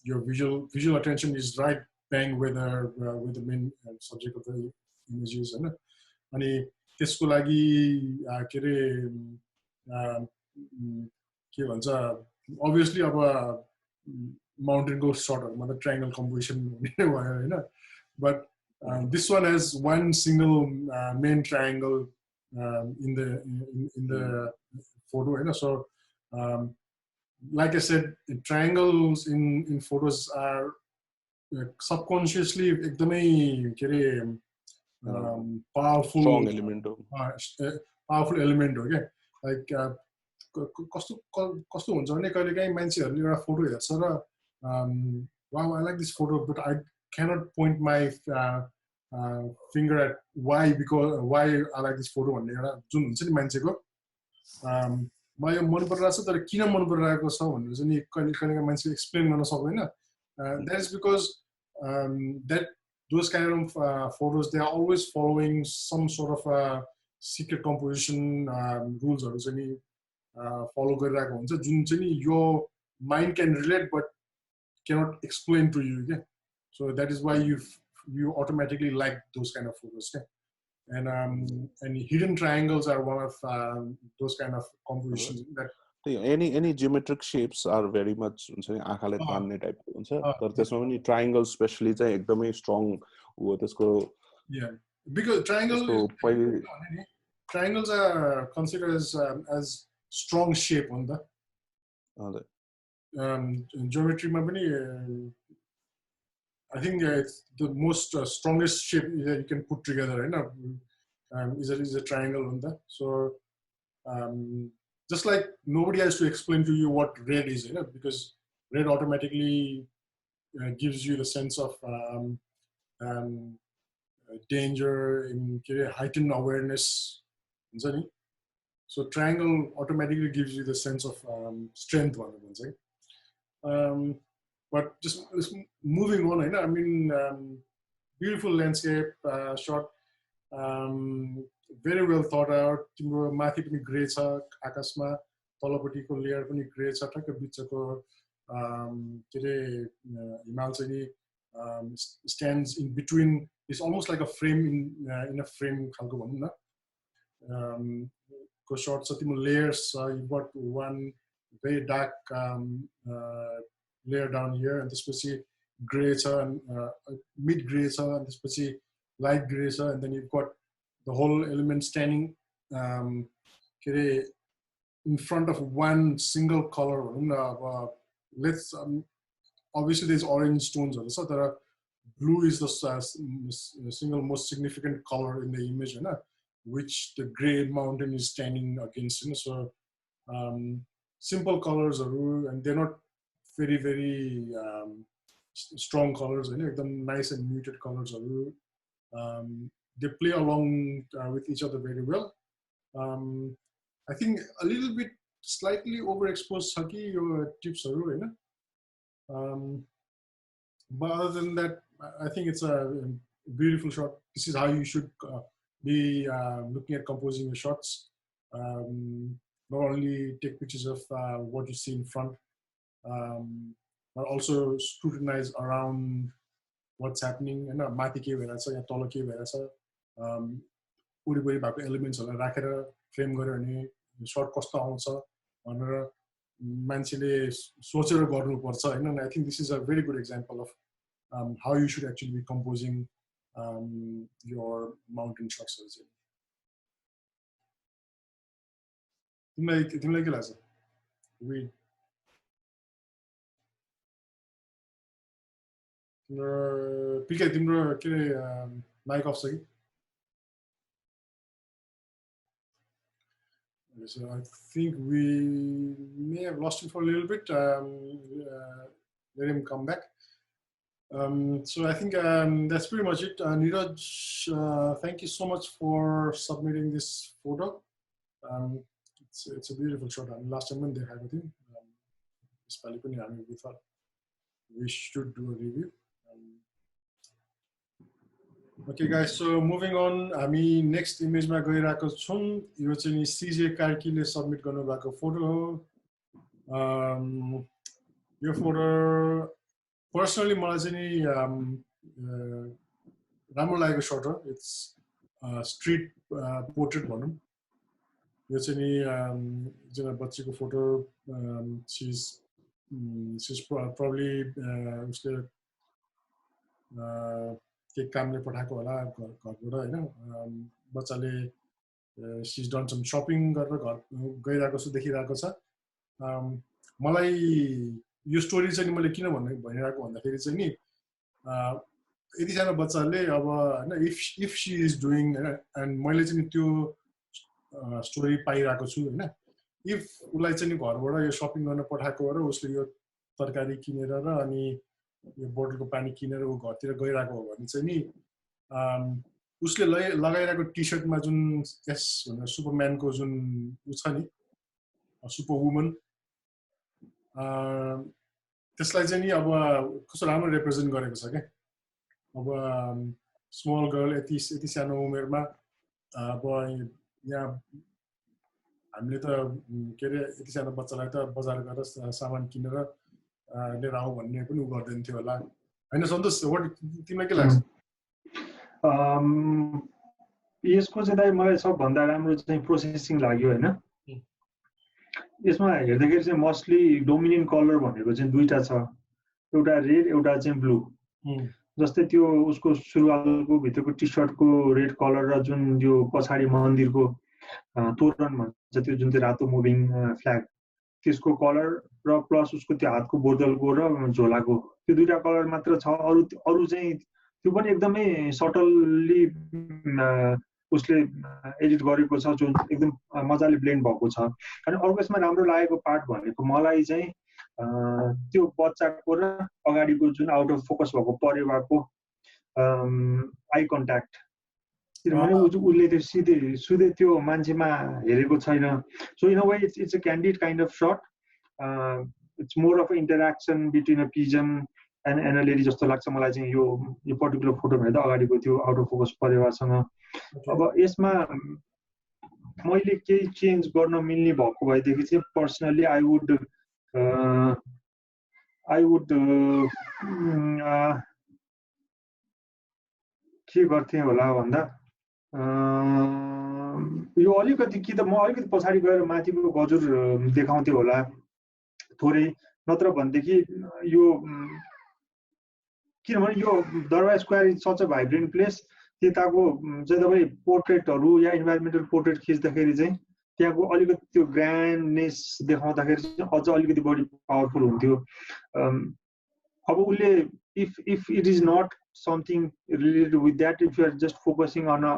your visual attention is right bang with the main subject of the images हैन अनि त्यसको लागि के भन्छ obviously अब mountain go shot मतलब triangle composition हुने भयो हैन but this one has one single main triangle in the photo हैन so like I said triangles in photos are subconsciously एकदमै के रे powerful element हो के like कस्तो हुन्छ भने कहिलेकाहीँ मान्छेहरूले एउटा फोटो हेर्छ र wow I like this photo but I cannot point my finger at why I like this photo भन्ने एउटा जुन हुन्छ नि मान्छेको मलाई यो मन परिरहेको छ तर किन मन परिरहेको छ भनेर चाहिँ नि कहिलेकाहीँ मान्छेले एक्सप्लेन गर्न सक्दैन that is because that those kind of photos they are always following some sort of secret composition rules हरु चाहिँ नि follow गरिरहेको हुन्छ जुन चाहिँ नि your mind can relate but cannot explain to you yeah? So that is why you automatically like those kind of photos yeah? And hidden triangles are one of those kind of compositions that any geometric shapes are very much हुन्छ नि आँखाले तान्ने टाइपको हुन्छ तर त्यसमा पनि triangle especially चाहिँ एकदमै strong हो त्यसको yeah because triangles are considered as strong shape on the geometry ma pani I think it's the most strongest shape that you can put together right now is a triangle on that so just like nobody has to explain to you what red is you know because red automatically gives you the sense of danger in heightened awareness so triangle automatically gives you the sense of strength but just moving on I mean beautiful landscape shot very well thought out तिम्रो माथि पनि grey छ आकाशमा तलपट्टिको layer पनि grey छ ठ्याक्क बिचको के रे हिमाल चाहिँ नि stands in between it's almost like a frame in a frame खालको भनौं न को shot छ तिम्रो layers you've got one very dark layer down here and त्यसपछि gray छ mid gray छ and त्यसपछि light gray छ and then you've got the whole element standing in front of one single color let's obviously there's orange tones also there are blue is the single most significant color in the image which the gray mountain is standing against so simple colors and they're not very very strong colors nice and muted colors they play along with each other very well I think a little bit slightly overexposed Saki your tips but other than that I think it's a beautiful shot this is how you should be looking at composing your shots not only take pictures of what you see in front but also scrutinize around what's happening माथि के भइरहेछ या तल के भइरहेछ वरिपरि भएको एलिमेन्ट्सहरुलाई राखेर frame गर्यो भने शट कस्तो आउँछ भनेर मान्छेले सोचेर गर्नुपर्छ हैन I think this is a very good example of how you should actually be composing your mountain shots तिमीलाई के लाग्छ पिके तिम्रो के माइक अफ छ कि So I think we may have lost him for a little bit. Let him come back. So I think that's pretty much it. Neeraj, thank you so much for submitting this photo. It's a beautiful shot. Last time when they had with him, we thought we should do a review. Okay guys, so moving on, हामी next image मा गइरहेको छौं. यो चाहिँ नि सीजे कार्कीले submit गर्नुभएको photo हो. यो फोटो पर्सनली मलाई चाहिँ नि राम्रो लागेको शट हो. इट्स स्ट्रीट पोर्ट्रेट भनौं. यो चाहिँ नि एकजना बच्चीको फोटो. she's probably उसले के कामले पठाएको होला घरबाट हैन. बच्चाले she's done some shopping गरेर घर गइरहेको छ देखिरहेको छ. मलाई यो स्टोरी चाहिँ मैले किन भनिरहेको भन्दाखेरि चाहिँ नि यति सानो बच्चाले अब हैन if she is doing and मैले चाहिँ त्यो स्टोरी पाइरहेको छु हैन. if उलाई चाहिँ घरबाट यो शपिङ गर्न पठाएको र उसले यो तरकारी किनेर र अनि यो बोतलको पानी किनेर उ घरतिर गइरहेको हो भने चाहिँ नि उसले लगाइरहेको टी-शर्टमा जुन यस भनेर सुपरम्यानको जुन उ छ नि सुपर वुमन त्यसलाई चाहिँ नि अब कस्तो राम्रो रिप्रेजेन्ट गरेको छ के. अब स्मल गर्ल यति सानो उमेरमा अब यहाँ हामीले त के रे यति सानो बच्चालाई त बजार गएर सामान किनेर लिएर आऊ भन्ने पनि उ गर्दैन थियो होला हैन. सन्तोष तिमीलाई के लाग्छ? यसको चाहिँ दाइ मलाई सबभन्दा राम्रो चाहिँ प्रोसेसिङ लाग्यो हैन. यसमा हेर्दाखेरि चाहिँ मोस्टली डोमिनेन्ट कलर भनेको चाहिँ दुईटा छ. एउटा रेड एउटा चाहिँ ब्लू. जस्तै त्यो उसको सुरुवालको भित्रको टी-शर्टको रेड कलर र जुन यो पछाडी मन्दिरको तोरण भन्छ त्यो जुन चाहिँ रातो मुभिङ फ्ल्याग त्यसको कलर र प्लस उसको त्यो हातको बोतलको र झोलाको त्यो दुईटा कलर मात्र छ. अरु चाहिँ त्यो पनि एकदमै सटल्ली उसले एडिट गरेको छ जुन एकदम मजाले ब्लेन्ड भएको छ. अनि अर्को यसमा राम्रो लागेको पार्ट भनेको मलाई चाहिँ त्यो बच्चाको र अगाडिको जुन आउट अफ फोकस भएको परेवाको आई कन्ट्याक्ट. किनभने उसले त्यो सिधै त्यो मान्छेमा हेरेको छैन. So in a way it's a candid kind of shut. It's more of interaction between a pigeon and a lady जस्तो लाग्छ मलाई चाहिँ यो पर्टिकुलर फोटोमा हेर्दा अगाडिको त्यो आउट अफ फोकस परेवासँग. अब यसमा मैले केही चेन्ज गर्न मिल्ने भएको भएदेखि चाहिँ पर्सनली आई वुड के गर्थेँ होला भन्दा यो अलिकति कि त म अलिकति पछाडि गएर माथिको गजुर देखाउँथे होला थोरै. नत्र भनेदेखि यो किनभने यो दरबार square is such a vibrant place. त्यताको चाहिँ तपाईँ पोर्ट्रेटहरू या इन्भाइरोमेन्टल पोर्ट्रेट खिच्दाखेरि चाहिँ त्यहाँको अलिकति त्यो ग्रान्डनेस देखाउँदाखेरि चाहिँ अझ अलिकति बढी पावरफुल हुन्थ्यो. अब उसले if it is not something related with that, if you are just focusing on a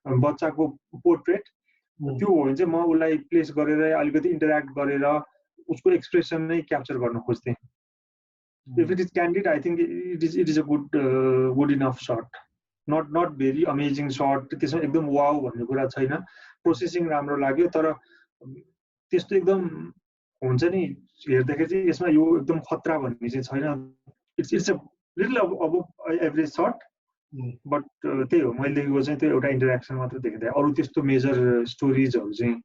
बच्चाको पोर्ट्रेट त्यो हो भने चाहिँ म उसलाई प्लेस गरेर अलिकति इन्टरेक्ट गरेर उसको एक्सप्रेसन नै क्याप्चर गर्न खोज्थेँ. if it is candid, I think it is a good enough shot. Not very amazing shot. त्यसमा एकदम वाउ भन्ने कुरा छैन. प्रोसेसिङ राम्रो लाग्यो तर त्यस्तो एकदम हुन्छ नि हेर्दाखेरि चाहिँ यसमा यो एकदम खतरा भन्ने चाहिँ छैन. It's a little अबभ average shut. But त्यही हो मैले देखेको चाहिँ त्यो एउटा इन्टरेक्सन मात्र देखेँ. अरू त्यस्तो मेजर स्टोरिजहरू चाहिँ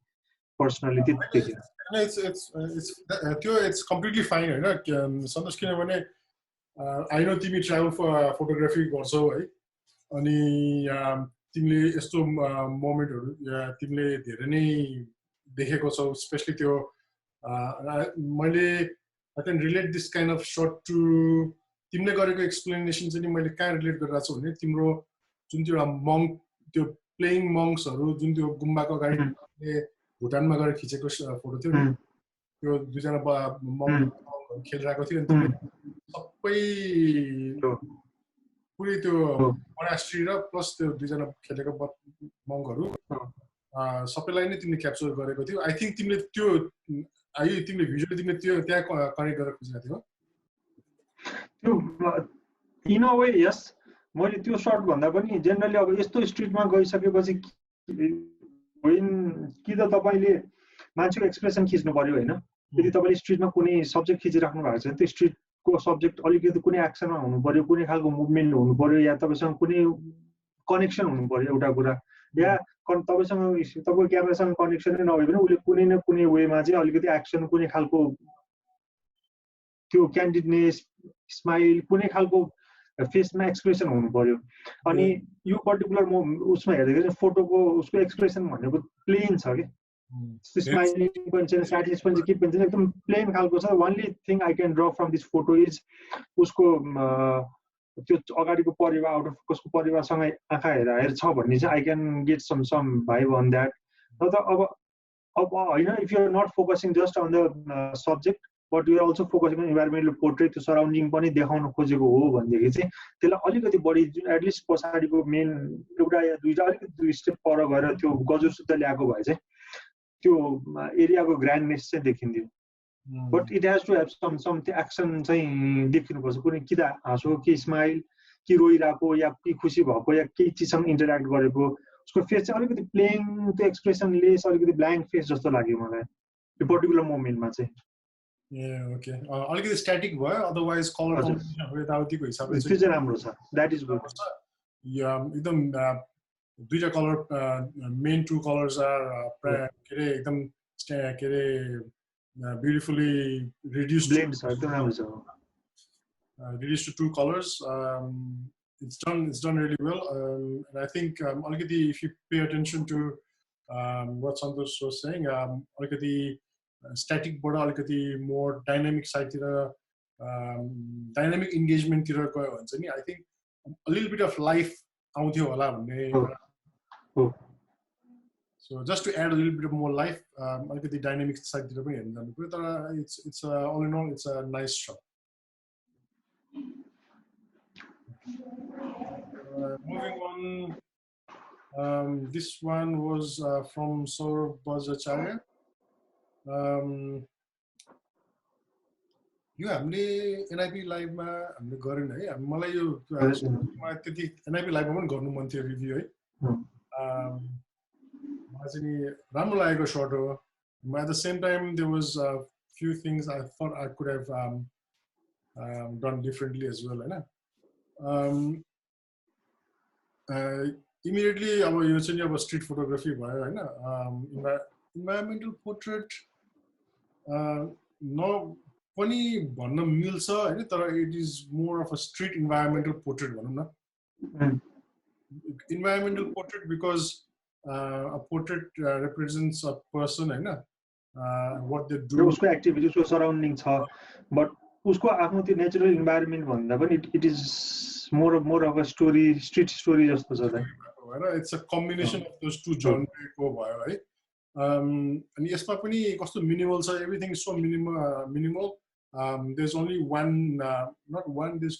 पर्सनली त्यति देखेन. It's completely fine हैन सन्तोष. किनभने आई नो तिमी ट्राभल फोटोग्राफी गर्छौ है. अनि तिमीले यस्तो मोमेन्टहरू तिमीले धेरै नै देखेको छौ. स्पेशली त्यो मैले I can relate this kind of shot to तिमीले गरेको एक्सप्लेनेसन चाहिँ मैले कहाँ रिलेट गरिरहेको छु भने तिम्रो जुन त्यो मङ्क त्यो प्लेइङ मङ्क्सहरू जुन त्यो गुम्बाको अगाडि भुटानमा गएर खिचेको फोटो थियो नि. त्यो दुईजना मङ्कहरू खेलिरहेको थियो. अनि सबै पुरै त्यो मोनास्ट्री र प्लस त्यो दुईजना खेलेको मङ्कहरू सबैलाई नै तिमीले क्याप्चर गरेको थियो आई थिङ्क तिमीले त्यो तिमीले भिजुअली तिमीले त्यो त्यहाँ कनेक्ट गरेर खोजेको थियो त्यो इन अ वे यस मैले त्यो सर्ट भन्दा पनि जेनरली अब यस्तो स्ट्रिटमा गइसकेपछि कि त तपाईँले मान्छेको एक्सप्रेसन खिच्नु पर्यो होइन यदि तपाईँले स्ट्रिटमा कुनै सब्जेक्ट खिचिराख्नु भएको छ त्यो स्ट्रिटको सब्जेक्ट अलिकति कुनै एक्सनमा हुनु पर्यो कुनै खालको मुभमेन्ट हुनु पर्यो या तपाईँसँग कुनै कनेक्सन हुनु पर्यो एउटा कुरा या तपाईँसँग तपाईँको क्यामेरासँग कनेक्सनै नभए पनि उसले कुनै न कुनै वेमा चाहिँ अलिकति एक्सन कुनै खालको त्यो क्यान्डिडनेस स्माइल कुनै खालको फेसमा एक्सप्रेसन हुनु पर्यो अनि यो पर्टिकुलर म उसमा हेर्दाखेरि फोटोको उसको एक्सप्रेसन भनेको प्लेन छ कि स्माइलिङ पनि छैन स्याटिस पनि के पनि छैन एकदम प्लेन खालको छ only thing I can draw from this photo is उसको त्यो अगाडिको परिवार आउट अफ फोकसको परिवारसँग आँखा हेर छ भन्ने चाहिँ I can get some vibe on that र त अब होइन if you are not focusing just on the subject but you're also focusing on environmental portrait त्यो सराउन्डिङ पनि देखाउन खोजेको हो भनेदेखि चाहिँ त्यसलाई अलिकति बढी एटलिस्ट पछाडिको मेन एउटा या दुईवटा अलिकति 2 स्टेप पर गएर त्यो गजुर सुत्ता ल्याएको भए चाहिँ त्यो एरियाको ग्रान्डनेस चाहिँ देखिन्थ्यो but it has to have some action चाहिँ देखिनुपर्छ कुनै कि त हाँसो कि स्माइल कि रोइरहेको या कि खुसी भएको या केही चिजसँग इन्टरेक्ट गरेको उसको फेस चाहिँ अलिकति प्लेन त्यो एक्सप्रेसनलेस अलिकति ब्ल्याङ्क फेस जस्तो लाग्यो मलाई त्यो पर्टिकुलर मोमेन्टमा चाहिँ ओके अलिकति स्ट्याटिक भयो अदरवाइज कलर कम्बिनेसन यताउतिको हिसाबले त्यो चाहिँ राम्रो छ द्याट इज गुड एकदम दुईटा कलर मेन 2 कलर्स आर के अरे एकदम के अरे beautifully reduced blends एकदम राम्रो छ reduced to 2 colors it's done really well and I think alikati if you pay attention to what Santosh was saying alikati static board alikati more dynamic side tira dynamic engagement tira gayo bhन्छ नि I think a little bit of life आउँथ्यो होला भन्ने So just to add a little bit more life, alikati dynamic side tira pani हेर्न जानु पर्यो तर it's all in all it's a nice shot. Moving on, this one was from Saurabh Bajacharya. यो हामीले NIP लाइभमा हामीले गरेन है मलाई यो त्यति एनआईपी लाइभमा पनि गर्नु मन थियो रिभ्यू है मलाई चाहिँ नि राम्रो लागेको सर्ट हो at the same time there was few things I thought I could have done differently as well हैन immediately अब यो चाहिँ अब स्ट्रीट फोटोग्राफी भयो हैन इन्भाइरोमेन्टल पोर्ट्रेट न पनि भन्न मिल्छ हैन तर it is more of a street environmental portrait भनौं न environmental portrait because a portrait represents a person हैन what they do उसको एक्टिभिटी उसको सराउन्डिङ छ बट उसको आफ्नो त्यो नेचुरल इन्भाइरोमेन्ट भन्दा पनि it is more of a story street story जस्तो छ हैन it's a combination of those two जनरको भयो है अनि यसमा पनि कस्तो मिनिमल छ everything so minimal there is only one not one this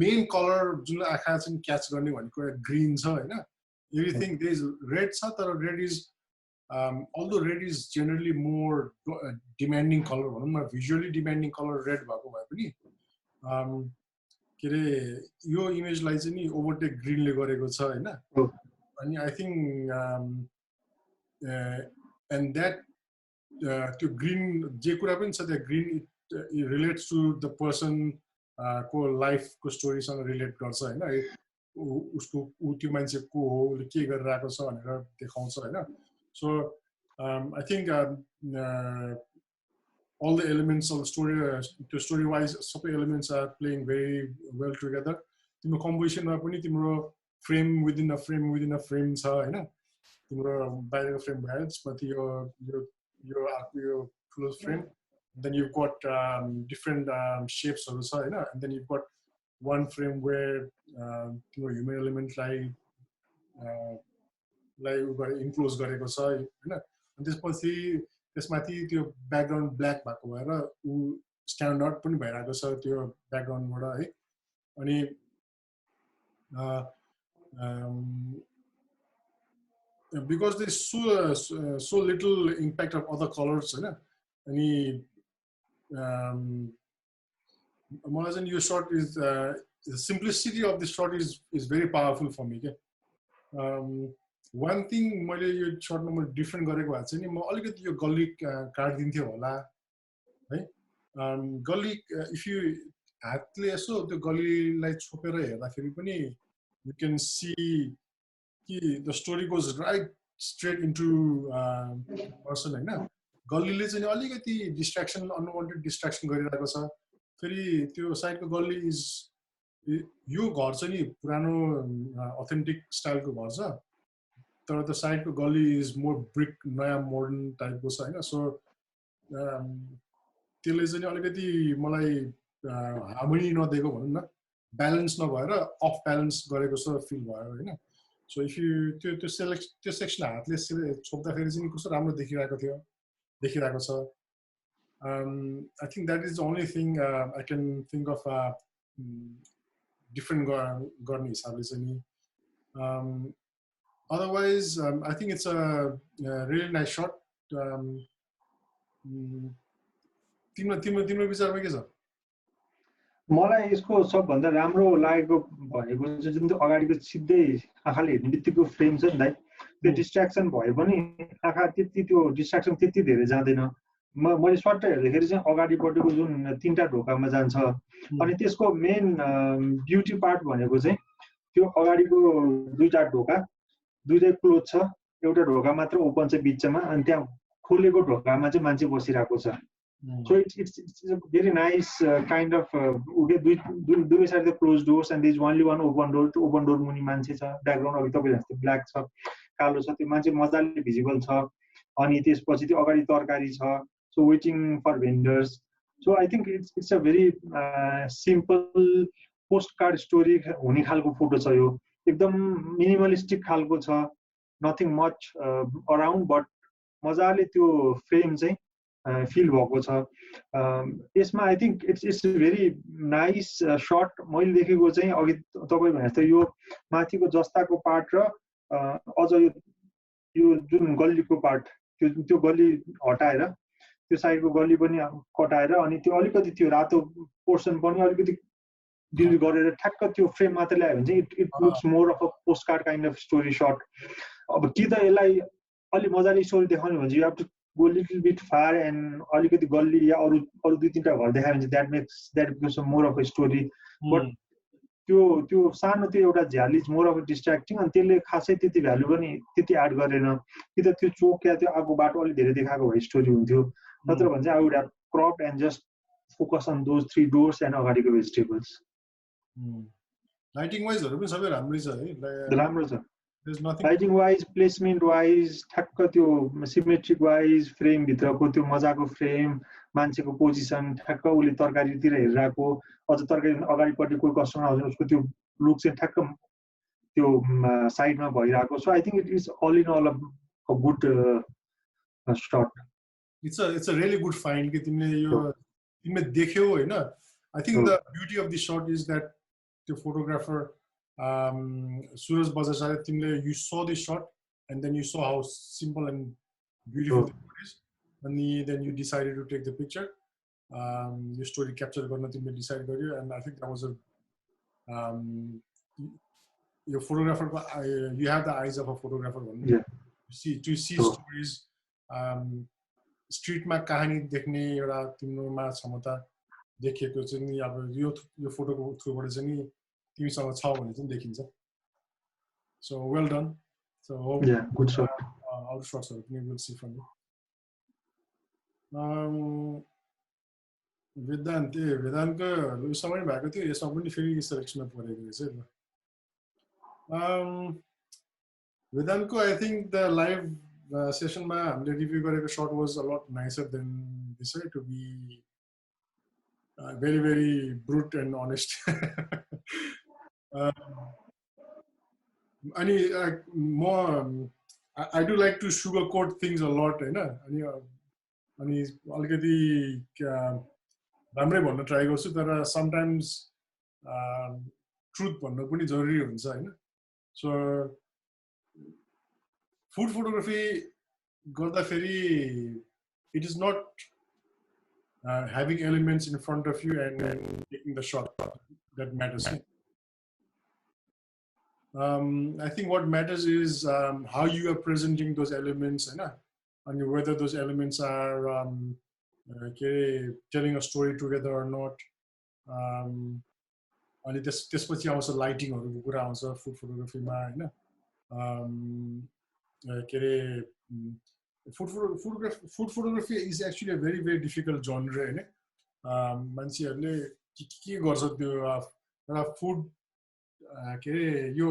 main colour जुन आँखा चाहिँ क्याच गर्ने भनेको ग्रीन छ हैन एभ्रीथिङ देयर इज रेड छ तर red is although red is generally more demanding color भनौं न visually demanding color red भएको भए पनि के रे यो इमेजलाई चाहिँ नि ओभरटेक ग्रीनले गरेको छ हैन अनि आई थिंक एन्ड दैट त्यो ग्रीन जे कुरा पनि छ त्यो green it relates to the person को लाइफको स्टोरीसँग रिलेट गर्छ हैन उसको त्यो मान्छे को हो उसले के गरिरहेको छ भनेर देखाउँछ हैन So I think all the elements of the story, story-wise, some elements are playing very well together. Timro composition ma pani timro frame within a frame cha हैन timro बाहिरको frame भयो त्यसपछि यो close frame. Then you've got different shapes haru cha हैन and then you've got one frame where timro human element like enclose गरेको छ हैन अनि त्यसपछि त्यसमाथि त्यो ब्याकग्राउन्ड ब्ल्याक भएको भएर उ स्ट्यान्ड आउट पनि भइरहेको छ त्यो ब्याकग्राउन्डबाट है अनि because there's so little impact of other colors, होइन. अनि मलाई चाहिँ यो shot is the simplicity of this shot is very powerful for me. One thing मैले यो shot मा different गरेको भए चाहिँ नि म अलिकति यो गल्ली काट्दिन्थ्यो होला है. गल्ली if you हातले यसो त्यो गल्लीलाई छोपेर हेर्दाखेरि पनि you can see कि the story goes right straight into person, होइन. गल्लीले चाहिँ अलिकति डिस्ट्र्याक्सन अनवान्टेड डिस्ट्र्याक्सन गरिरहेको छ. फेरि त्यो साइडको गल्ली इज यो घर चाहिँ नि पुरानो अथेन्टिक स्टाइलको घर छ, तर त्यो साइडको गल्ली इज मोर ब्रिक नयाँ मोडर्न टाइपको छ, होइन. सो त्यसले चाहिँ अलिकति मलाई हार्मोनी नदिएको भनौँ न, ब्यालेन्स नभएर अफ ब्यालेन्स गरेको जस्तो फिल भयो, होइन. सो इफ यु त्यो सेक्सन हातले छोप्दाखेरि चाहिँ कस्तो राम्रो देखिरहेको छ. I think that is the only thing I can think of different गर्ने हिसाबले चाहिँ नि. Otherwise, I think it's a really nice shot. तिम्रो विचारमा के छ? मलाई यसको सबभन्दा राम्रो लागेको भनेको चाहिँ जुन अगाडिको सिधै आँखाले हेर्ने बित्तिको फ्रेम छ नि त, त्यो डिस्ट्र्याक्सन भए पनि आँखा त्यति त्यो डिस्ट्र्याक्सन त्यति धेरै जाँदैन. मैले सट्ट हेर्दाखेरि चाहिँ अगाडिपट्टिको जुन 3टा ढोकामा जान्छ, अनि त्यसको मेन ब्युटी पार्ट भनेको चाहिँ त्यो अगाडिको 2टा ढोका दुईटै क्लोज छ, एउटा ढोका मात्र ओपन छ बिचमा, अनि त्यहाँ खोलेको ढोकामा चाहिँ मान्छे बसिरहेको छ. So it's a very nice kind of दुवै side the close doors and there is only one open door. त्यो ओपन डोर मुनि मान्छे छ, ब्याकग्राउन्ड अघि तपाईँ जस्तो ब्ल्याक छ, कालो छ, त्यो मान्छे मजाले भिजिबल छ. अनि त्यसपछि त्यो अगाडि तरकारी छ, so waiting for vendors. So I think it's a very simple postcard story हुने खालको फोटो छ यो. एकदम मिनिमलिस्टिक खालको छ, नथिङ मच अराउन्ड, बट मजाले त्यो फ्रेम चाहिँ फिल भएको छ. यसमा I think it's very nice shot. मैले देखेको चाहिँ अघि तपाईँ भने जस्तो यो माथिको जस्ताको पार्ट र अझ यो जुन गल्लीको पार्ट, त्यो गल्ली हटाएर त्यो साइडको गल्ली पनि कटाएर अनि त्यो अलिकति त्यो रातो पोर्सन पनि अलिकति डिलिट गरेर ठ्याक्क त्यो फ्रेम मात्र ल्यायो भने चाहिँ it looks more of a postcard kind of story shot. अब कि त यसलाई अलि मजाले स्टोरी देखाउनु भने चाहिँ you have to go little bit far and अलिकति गल्ली या अरू 2-3टा घर देखायो भने चाहिँ that becomes more of a story. But त्यो सानो त्यो एउटा झ्याली इज मोर अफ डिस्ट्र्याक्टिङ, अनि त्यसले खासै त्यति भ्यालु पनि त्यति एड गरेन. कि त त्यो चोक या त्यो आगो बाटो अलिक धेरै देखाएको भए स्टोरी हुन्थ्यो, नत्र भने चाहिँ I would have crop and just focus on those 3 doors and अगाडिको भेजिटेबल्स. लाइटिङ वाइजहरु पनि सबै राम्रै छ है. राम्रो छ लाइटिङ वाइज, प्लेसमेन्ट वाइज, ठ्याक्क त्यो सिमेट्रिक वाइज, फ्रेम भित्रको त्यो मजाको फ्रेम, मान्छेको पोजिसन, ठ्याक्क उसले तरकारीतिर हेरिरहेको, अझ तरकारी अगाडिपट्टि कोही कस्टमर आउँछ उसको त्यो लुक चाहिँ ठ्याक्क त्यो साइडमा भइरहेको. So I think it is all in all a good shot. It's a really good find कि तिमीले देख्यौ होइन. I think the beauty of this shot is that त्यो photographer Suraj Bazar, you saw this shot and then you saw how simple and beautiful it is, and then you decided to take the picture. Your story captured garna timle decide garyo, and I think that was a your photographer. You have the eyes of a photographer. Yeah. To see stories, street ma kahani dekhne euta timroमा क्षमता देखेको चाहिँ नि अब यो फोटोको थ्रुबाट चाहिँ नि तिमीसँग छ भने चाहिँ देखिन्छ. So well done. So yeah, good shot. Other shots we will see from you. वेदान्तको यो समय भएको थियो, यसमा पनि फेरि सिलेक्सनमा परेको रहेछ ल. वेदान्तको आई थिङ्क द लाइभ सेसनमा हामीले रिभ्यू गरेको shot was a lot nicer than this to be very very brute and honest. I do like to sugarcoat things a lot, होइन. अनि अलिकति राम्रै भन्न ट्राई गर्छु, तर समटाइम्स ट्रुथ भन्नु पनि जरुरी हुन्छ होइन. सो फुड फोटोग्राफी गर्दाखेरि it is not having elements in front of you and taking the shot that matters. I think what matters is how you are presenting those elements, and whether those elements are telling a story together or not. अनि त्यसपछि आउँछ लाइटिङहरूको कुरा आउँछ food फोटोग्राफीमा हैन के अरे food photography is actually a very very difficult genre हैन मान्छेहरूले के गर्छ त्यो एउटा फुड के अरे यो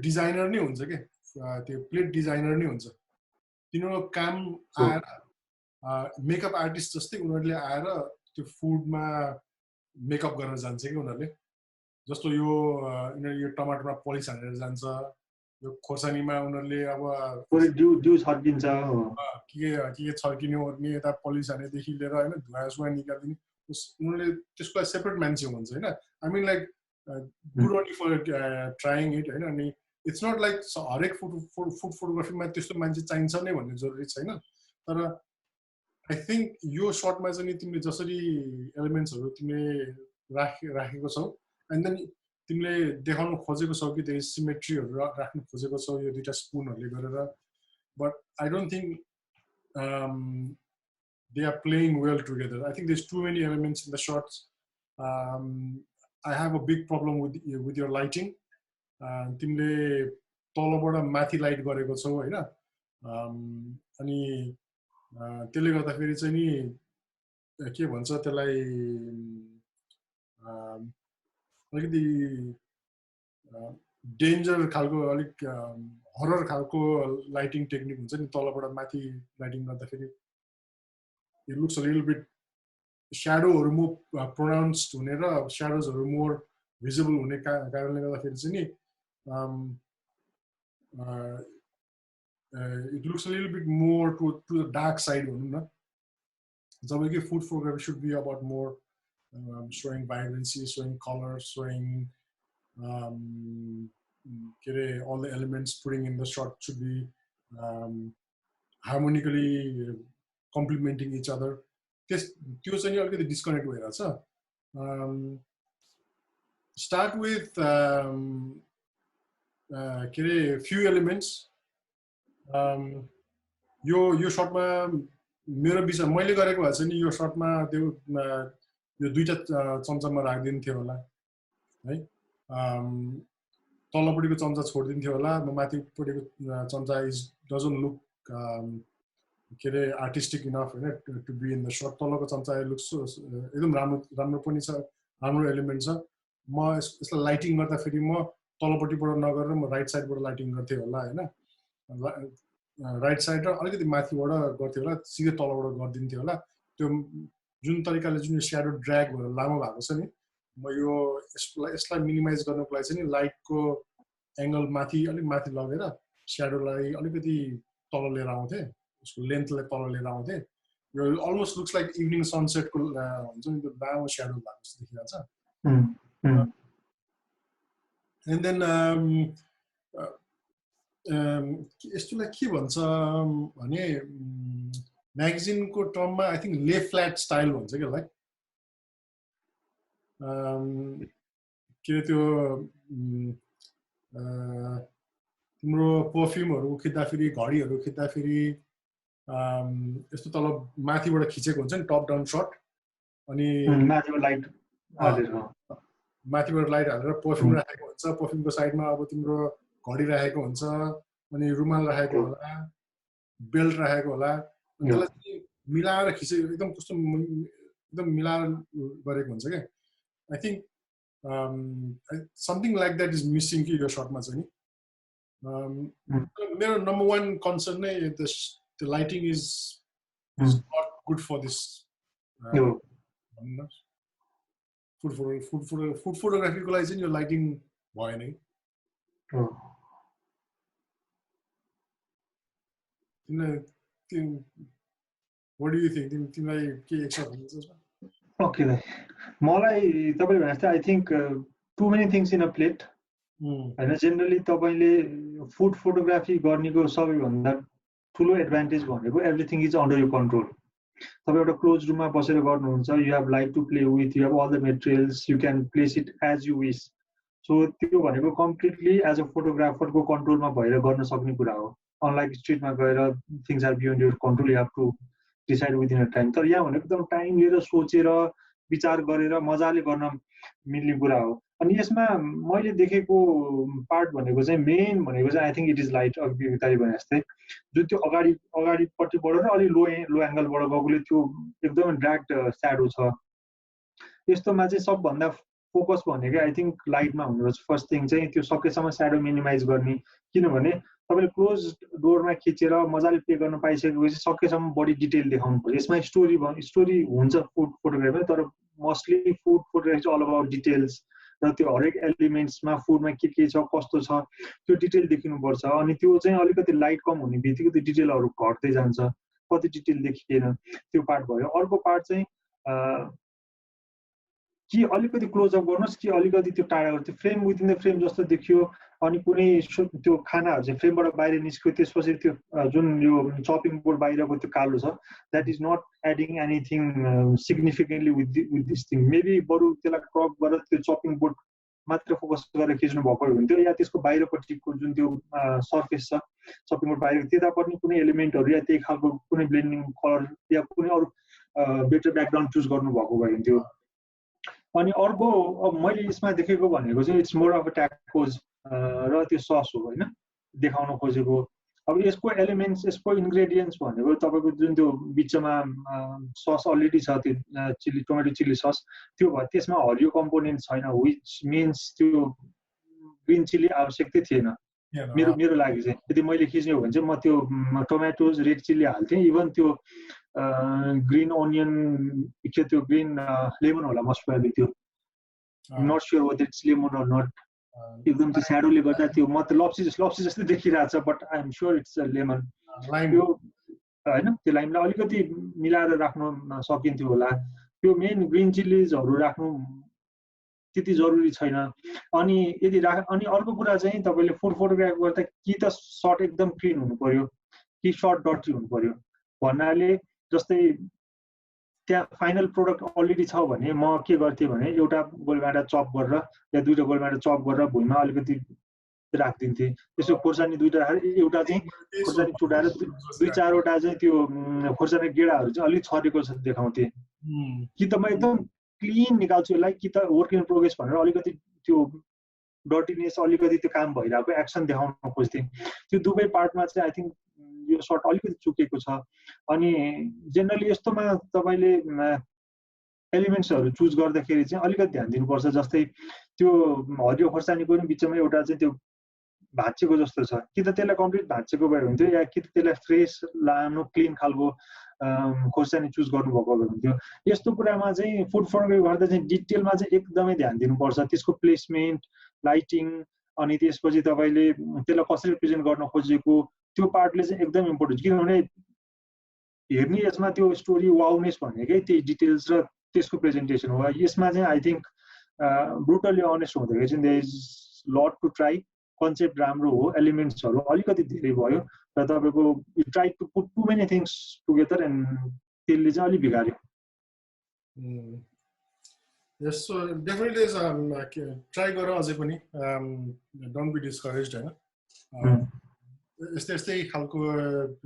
डिजाइनर नै हुन्छ के त्यो प्लेट डिजाइनर नै हुन्छ तिनीहरूको काम आएर मेकअप आर्टिस्ट जस्तै उनीहरूले आएर त्यो फुडमा मेकअप गरेर जान्छ कि उनीहरूले जस्तो यो टमाटरमा पलिस हालेर जान्छ यो खोर्सानीमा उनीहरूले अब डिउ छर्किन्छ के छर्किने ओर्ने यता पलिस हानेदेखि लिएर होइन धुवा निकाल्दिने उनीहरूले त्यसको लागि सेपरेट मान्छे हुन्छ होइन I mean like good only for trying it होइन अनि इट्स नट लाइक हरेक फुड फोटोग्राफीमा त्यस्तो मान्छे चाहिन्छ नै भन्ने जरुरी छैन तर आई थिङ्क यो सर्टमा चाहिँ तिमीले जसरी एलिमेन्ट्सहरू तिमीले राखेको छौ एन्ड देन तिमीले देखाउन खोजेको छौ कि त्यो सिमेट्रीहरू राख्न खोजेको छौ यो दुईटा स्पुनहरूले गरेर but I don't think they are playing well together. I think there's too many elements in the shots. I have a big problem with your lighting. तिमीले तलबाट माथि लाइट गरेको छौ हैन अनि त्यसले गर्दाखेरि चाहिँ नि के भन्छ त्यसलाई अलिकति डेन्जर खालको अलिक हरर खालको लाइटिङ टेक्निक हुन्छ नि तलबाट माथि लाइटिङ गर्दाखेरि it looks a little bit shadowहरू more pronounced हुने र shadows-हरु more visible हुने कारणले गर्दाखेरि चाहिँ नि it looks a little bit more to the dark side भनौं न जबकि food photography should be about more showing vibrancy, showing color, showing all the elements putting in the shot should be harmonically complementing each other. त्यो चाहिँ अलिकति disconnect भइरहेछ start with के अरे few elements यो सर्टमा मेरो विषय मैले गरेको भए चाहिँ नि यो सर्टमा त्यो यो दुईटा चम्चामा राखिदिन्थ्यो होला है तलपट्टिको चम्चा छोडिदिन्थ्यो होला माथिपट्टिको चम्चा डजन्ट लुक के अरे आर्टिस्टिक इनफ होइन to be in the shot तलको चम्चा लुक्स एकदम राम्रो पनि छ राम्रो एलिमेन्ट छ म यसलाई लाइटिङ गर्दाखेरि म तलपट्टिबाट नगरेर म राइट साइडबाट लाइटिङ गर्थेँ होला होइन राइट साइड र अलिकति माथिबाट गर्थेँ होला सिधै तलबाट गरिदिन्थेँ होला त्यो जुन तरिकाले जुन स्याडो ड्र्याग भएर लामो भएको छ नि म यो यसलाई मिनिमाइज गर्नको लागि चाहिँ नि लाइटको एङ्गल अलिक माथि लगेर स्याडोलाई अलिकति तल लिएर आउँथेँ उसको लेन्थलाई तल लिएर आउँथेँ यो अलमोस्ट लुक्स लाइक इभिनिङ सनसेटको हुन्छ नि त्यो लामो स्याडो भएको जस्तो देखिरहेछ एन्ड देन यस्तोलाई के भन्छ भने म्यागजिनको टर्ममा आई थिङ्क ले फ्ल्याट स्टाइल भन्छ क्या लाइक के अरे त्यो तिम्रो पर्फ्युमहरू खिच्दाखेरि घडीहरू खिच्दाखेरि यस्तो तल माथिबाट खिचेको हुन्छ नि टप डाउन शट अनि माथिबाट लाइट हालेर पर्फ्युम राखेको हुन्छ पर्फ्युमको साइडमा अब तिम्रो घडी राखेको हुन्छ अनि रुमाल राखेको होला बेल्ट राखेको होला त्यसलाई मिलाएर खिचेको एकदम कस्तो एकदम मिलाएर गरेको हुन्छ क्या I think something like that is missing कि यो सर्टमा चाहिँ मेरो नम्बर 1 कन्सर्न नै the lighting is not good for this food photography को लागि चाहिँ यो लाइटिङ भएन है what do you think तिमीलाई के एक्स्ट्रा भन्न छ ओके मलाई तपाईले भने जस्तै I think too many things in a plate हैन जेनरली तपाईले फुड फोटोग्राफी गर्नेको सबैभन्दा ठुलो एडभान्टेज भनेको everything is under your control तपाईँ एउटा क्लोज रुममा बसेर गर्नुहुन्छ you have light to play with you have all the materials you can place it as you wish so त्यो भनेको कम्प्लिटली एज अ फोटोग्राफरको कन्ट्रोलमा भएर गर्न सक्ने कुरा हो अनलाइक स्ट्रिटमा गएर things are beyond your control you have to decide within a time तर यहाँ भनेको एकदम टाइम लिएर सोचेर विचार गरेर मजाले गर्न मिल्ने कुरा हो अनि यसमा मैले देखेको पार्ट भनेको चाहिँ मेन भनेको चाहिँ I think it is light अघि बितारी भने जस्तै जुन त्यो अगाडिपट्टिबाट र अलि लो एङ्गलबाट गएकोले त्यो एकदमै ड्र्याक्ट स्याडो छ यस्तोमा चाहिँ सबभन्दा फोकस भनेको आई थिङ्क लाइटमा हुनुपर्छ फर्स्ट थिङ चाहिँ त्यो सकेसम्म स्याडो मिनिमाइज गर्ने किनभने तपाईँले क्लोज डोरमा खिचेर मजाले पे गर्न पाइसकेपछि सकेसम्म बढी डिटेल देखाउनु पर्छ यसमा स्टोरी हुन्छ फुड फोटोग्राफीमा तर मोस्टली फुड फोटोग्राफी चाहिँ अल अबाउट डिटेल्स र त्यो हरेक एलिमेन्ट्समा फुडमा के छ कस्तो छ त्यो डिटेल देखिनुपर्छ अनि त्यो चाहिँ अलिकति लाइट कम हुने बित्तिकै त्यो डिटेलहरू घट्दै जान्छ कति डिटेल देखिएन त्यो पार्ट भयो अर्को पार्ट चाहिँ कि अलिकति क्लोजअप गर्नुहोस् कि अलिकति त्यो टाढा गर्छ फ्रेम विदिन द फ्रेम जस्तो देखियो अनि कुनै त्यो खानाहरू चाहिँ फ्रेमबाट बाहिर निस्क्यो त्यसपछि त्यो जुन यो चपिङ बोर्ड बाहिरको त्यो कालो छ that is not adding anything significantly with this thing maybe बरु त्यसलाई क्रप गरेर त्यो चपिङ बोर्ड मात्र फोकस गरेर खिच्नु भएको हुन्थ्यो या त्यसको बाहिरपट्टिको जुन त्यो सर्फेस छ चपिङ बोर्ड बाहिर त्यता पनि कुनै एलिमेन्टहरू या त्यही खालको कुनै ब्लेन्डिङ कलर या कुनै अरू बेटर ब्याकग्राउन्ड चुज गर्नुभएको भए हुन्थ्यो अनि अर्को अब मैले यसमा देखेको भनेको चाहिँ इट्स मोर अफ अ ट्याकोज र त्यो सस हो होइन देखाउन खोजेको अब यसको एलिमेन्ट्स यसको इन्ग्रेडियन्ट्स भनेको तपाईँको जुन त्यो बिचमा सस अलरेडी छ त्यो टोमेटो चिल्ली सस त्यो भयो त्यसमा हरियो कम्पोनेन्ट छैन विच मिन्स त्यो ग्रिन चिल्ली आवश्यकतै थिएन मेरो लागि चाहिँ यदि मैले खिच्ने हो भने चाहिँ म त्यो टोमेटोज रेड चिल्ली हाल्थेँ इभन त्यो ग्रिन ओनियन के त्यो ग्रिन लेमन होला मस्ट प्रोबेबली त्यो not sure what it's lemon or not एकदम त्यो स्याडोले गर्दा त्यो म त लप्सी जस्तै देखिरहेको छ but I am sure it's a lemon त्यो होइन त्यो लाइमलाई अलिकति मिलाएर राख्न सकिन्थ्यो होला त्यो मेन ग्रिन चिल्लिजहरू राख्नु त्यति जरुरी छैन अनि यदि अनि अर्को कुरा चाहिँ तपाईँले फुड फोटोग्राफ गर्दा कि त सर्ट एकदम क्लिन हुनु पर्यो कि सर्ट डर्टी हुनु पर्यो भन्नाले जस्तै त्यहाँ फाइनल प्रोडक्ट अलरेडी छ भने म के गर्थेँ भने एउटा गोलमाटा चप गरेर या दुईवटा गोलमाटा चप गरेर भुइँमा अलिकति राखिदिन्थेँ त्यसो खोर्सानी दुईवटा एउटा चाहिँ खोर्सानी चुटाएर दुई चारवटा चाहिँ त्यो खोर्सानी गेडाहरू चाहिँ अलिक छरेको छ देखाउँथेँ कि त म एकदम क्लिन निकाल्छु यसलाई कि त वर्क इन प्रोग्रेस भनेर अलिकति त्यो डर्टिनेस अलिकति त्यो काम भइरहेको एक्सन देखाउन खोज्थेँ त्यो दुवै पार्टमा चाहिँ आई थिङ्क यो सर्ट अलिकति चुकेको छ अनि जेनरली यस्तोमा तपाईँले एलिमेन्ट्सहरू चुज गर्दाखेरि चाहिँ अलिकति ध्यान दिनुपर्छ जस्तै त्यो हरियो खोर्सानीको पनि बिचमा एउटा चाहिँ त्यो भाँचेको जस्तो छ कि त त्यसलाई कम्प्लिट भाँचेको भए हुन्थ्यो या कि त त्यसलाई फ्रेस लानु क्लिन खालको खोर्सानी चुज गर्नुभएको भए हुन्थ्यो यस्तो कुरामा चाहिँ फुड फोटोग्राफी गर्दा चाहिँ डिटेलमा चाहिँ एकदमै ध्यान दिनुपर्छ त्यसको प्लेसमेन्ट लाइटिङ अनि त्यसपछि तपाईँले त्यसलाई कसरी प्रेजेन्ट गर्न खोजेको त्यो पार्टले चाहिँ एकदम इम्पोर्टेन्ट किनभने हेर्ने यसमा त्यो स्टोरी वाउनेस भनेकै त्यही डिटेल्स र त्यसको प्रेजेन्टेसन हो यसमा चाहिँ आई थिङ्क ब्रुटली अनेस्ट हुँदाखेरि चाहिँ there is lot to try concept राम्रो हो एलिमेन्ट्सहरू अलिकति धेरै भयो र तपाईँको you try to put too many things together and त्यसले चाहिँ अलिक बिगार्यो Yes, so definitely try गरेर अझै पनि डोन्ट बी डिस्करेज्ड हैन यस्तै खालको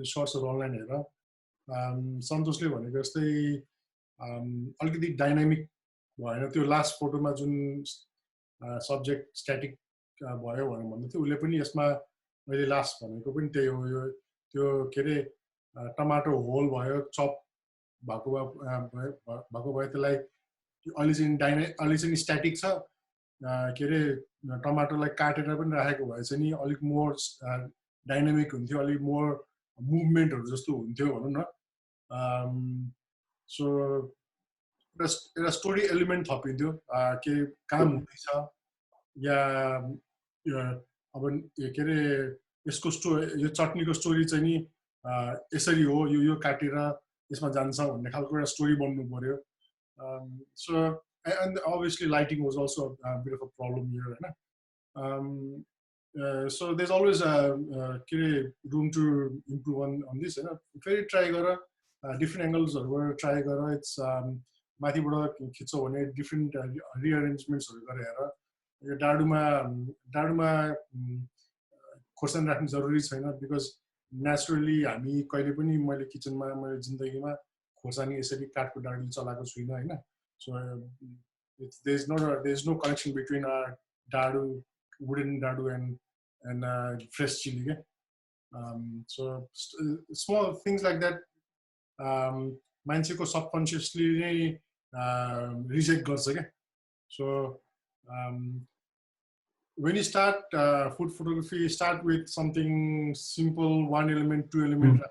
सर्ट्सहरू अनलाइन हेरेर सन्तोषले भनेको जस्तै अलिकति डाइनामिक भएन त्यो लास्ट फोटोमा जुन सब्जेक्ट स्ट्याटिक भयो भनेर भन्दै थियो उसले पनि यसमा मैले लास्ट भनेको पनि त्यही हो यो त्यो के अरे टमाटो होल भयो चप भएको भयो त्यसलाई अहिले चाहिँ स्ट्याटिक छ के अरे टमाटोलाई काटेर पनि राखेको भए चाहिँ नि अलिक मोर डाइनामिक हुन्थ्यो अलिक मोर मुभमेन्टहरू जस्तो हुन्थ्यो भनौँ न सो एउटा स्टोरी एलिमेन्ट थपिन्थ्यो के काम हुँदैछ या अब के अरे यसको यो चटनीको स्टोरी चाहिँ नि यसरी हो यो काटेर यसमा जान्छ भन्ने खालको एउटा स्टोरी बन्नु पर्यो so and obviously lighting was also a bit of a problem here right? So there's always room to improve on this. Very try different angles or try it's माथिबाट खिच्छौ भने different rearrangements गरेर डाडुमा खोर्सानी राख्नु जरुरी छैन because naturally हामी कहिले पनि मैले किचनमा मैले जिन्दगीमा खोर्सानी यसरी काठको डाडुले चलाएको छुइनँ हैन so there's no connection between dadu wooden dadu and fresh chili so small things like that मान्छेको subconsciously नै reject गर्छ के so when you start food photography, start with something simple, one element, two element,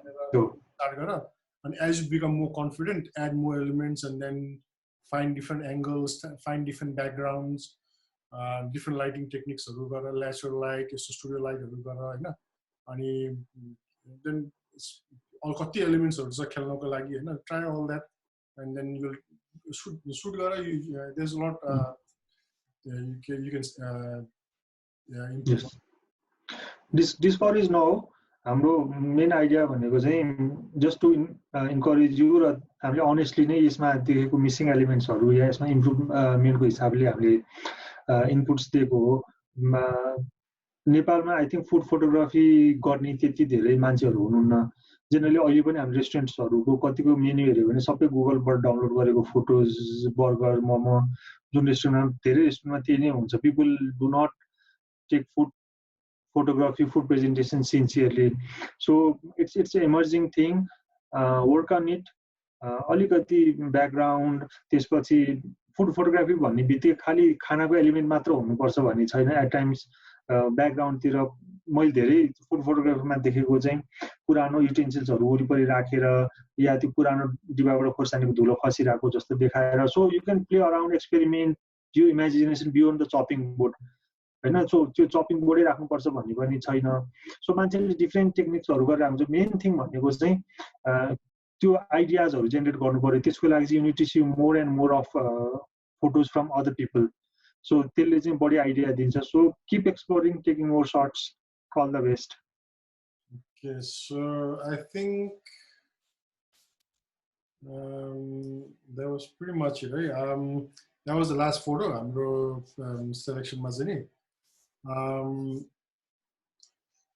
and as you become more confident, add more elements, and then find different angles, find different backgrounds, different lighting techniques. Lateral light, studio light, and then all the elements try all that, and then you'll shoot. There's a lot. You can. Yes. This part is now हाम्रो main idea भनेको चाहिँ just to encourage you र हामीले honestly नै यसमा देखेको missing elements हरु या यसमा improvement को हिसाबले हामीले inputs दिएको हो नेपालमा I think food photography गर्ने त्यति धेरै मान्छेहरु हुनुहुन्न generally अहिले पनि हामी restaurants हरुको कतिको मेन्यु हेर्यो भने सबै Google बाट डाउनलोड गरेको फोटोज बर्गर मोमो जुन रेस्टुरेन्टमा धेरै रेस्टुरेन्टमा त्यही नै हुन्छ people do not take food photography, food presentation sincerely. So it's an emerging thing. Work on it. Alikati background. त्यसपछि food photography भन्ने बित्तिकै खाली खानाको एलिमेन्ट मात्र हुनुपर्छ भन्ने छैन. At times background तिर मैले धेरै food photography मा देखेको चाहिँ पुरानो युटेन्सिल्सहरु वरिपरि राखेर या त्यो पुरानो डिब्बाबाट खोर्सानीको धुलो खसिरहेको जस्तो देखाएर. So you can play around, experiment, your imagination beyond the chopping board. हैन सो त्यो चपिङ बोर्डै राख्नु पर्छ भन्ने पनि छैन सो मान्छेले डिफरेन्ट टेक्निक्सहरु गरेर हुन्छ मेन थिङ भनेको चाहिँ त्यो आइडियाजहरु जेनेरेट गर्नु पर्यो त्यसको लागि चाहिँ you need to see more and more of photos from other people so त्यसले चाहिँ बढी आइडिया दिन्छ so keep exploring taking more shots all the best Okay, so I think that was pretty much it, right? That was the last photo हाम्रो selection मा चाहिँ नि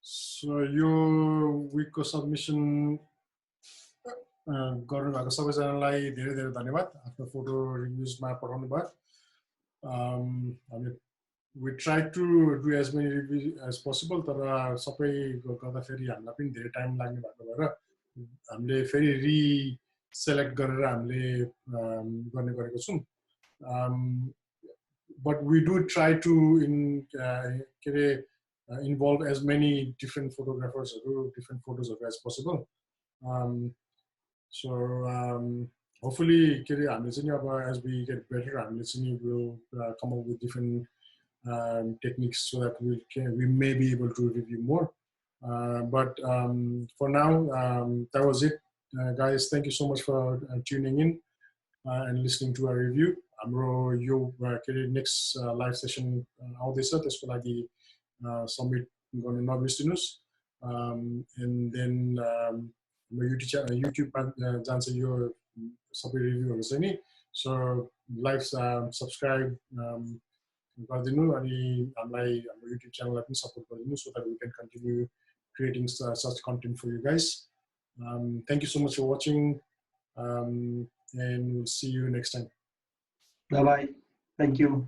so your week को submission गर्नु भएको सबैजनालाई धेरै धेरै धन्यवाद आफ्नो फोटो रिभ्युज मा पठाउनु भयो we try to do as many reviews as possible तर सबै गर्दा फेरि हामीलाई पनि धेरै टाइम लाग्ने भएको भएर हामीले फेरि रिसेलेक्ट गरेर हामीले गर्ने गरेको छौं but we do try to involve as many different photographers or different photos as possible. So hopefully as we get better, we'll come up with different techniques so that we may be able to review more. But for now, that was it. Guys, thank you so much for tuning in and listening to our review. हाम्रो यो next live session आउँदैछ त्यसको लागि submit गर्न नबिर्सिनुस् and then YouTube जान्छ यो सबै रिभ्युहरु चाहिँ नि so like subscribe गरिदिनु अनि हामीलाई हाम्रो YouTube च्यानललाई पनि सपोर्ट गरिदिनु so that we can continue creating such content for you guys. Thank you so much for watching and we'll see you next time. Bye bye. Thank you.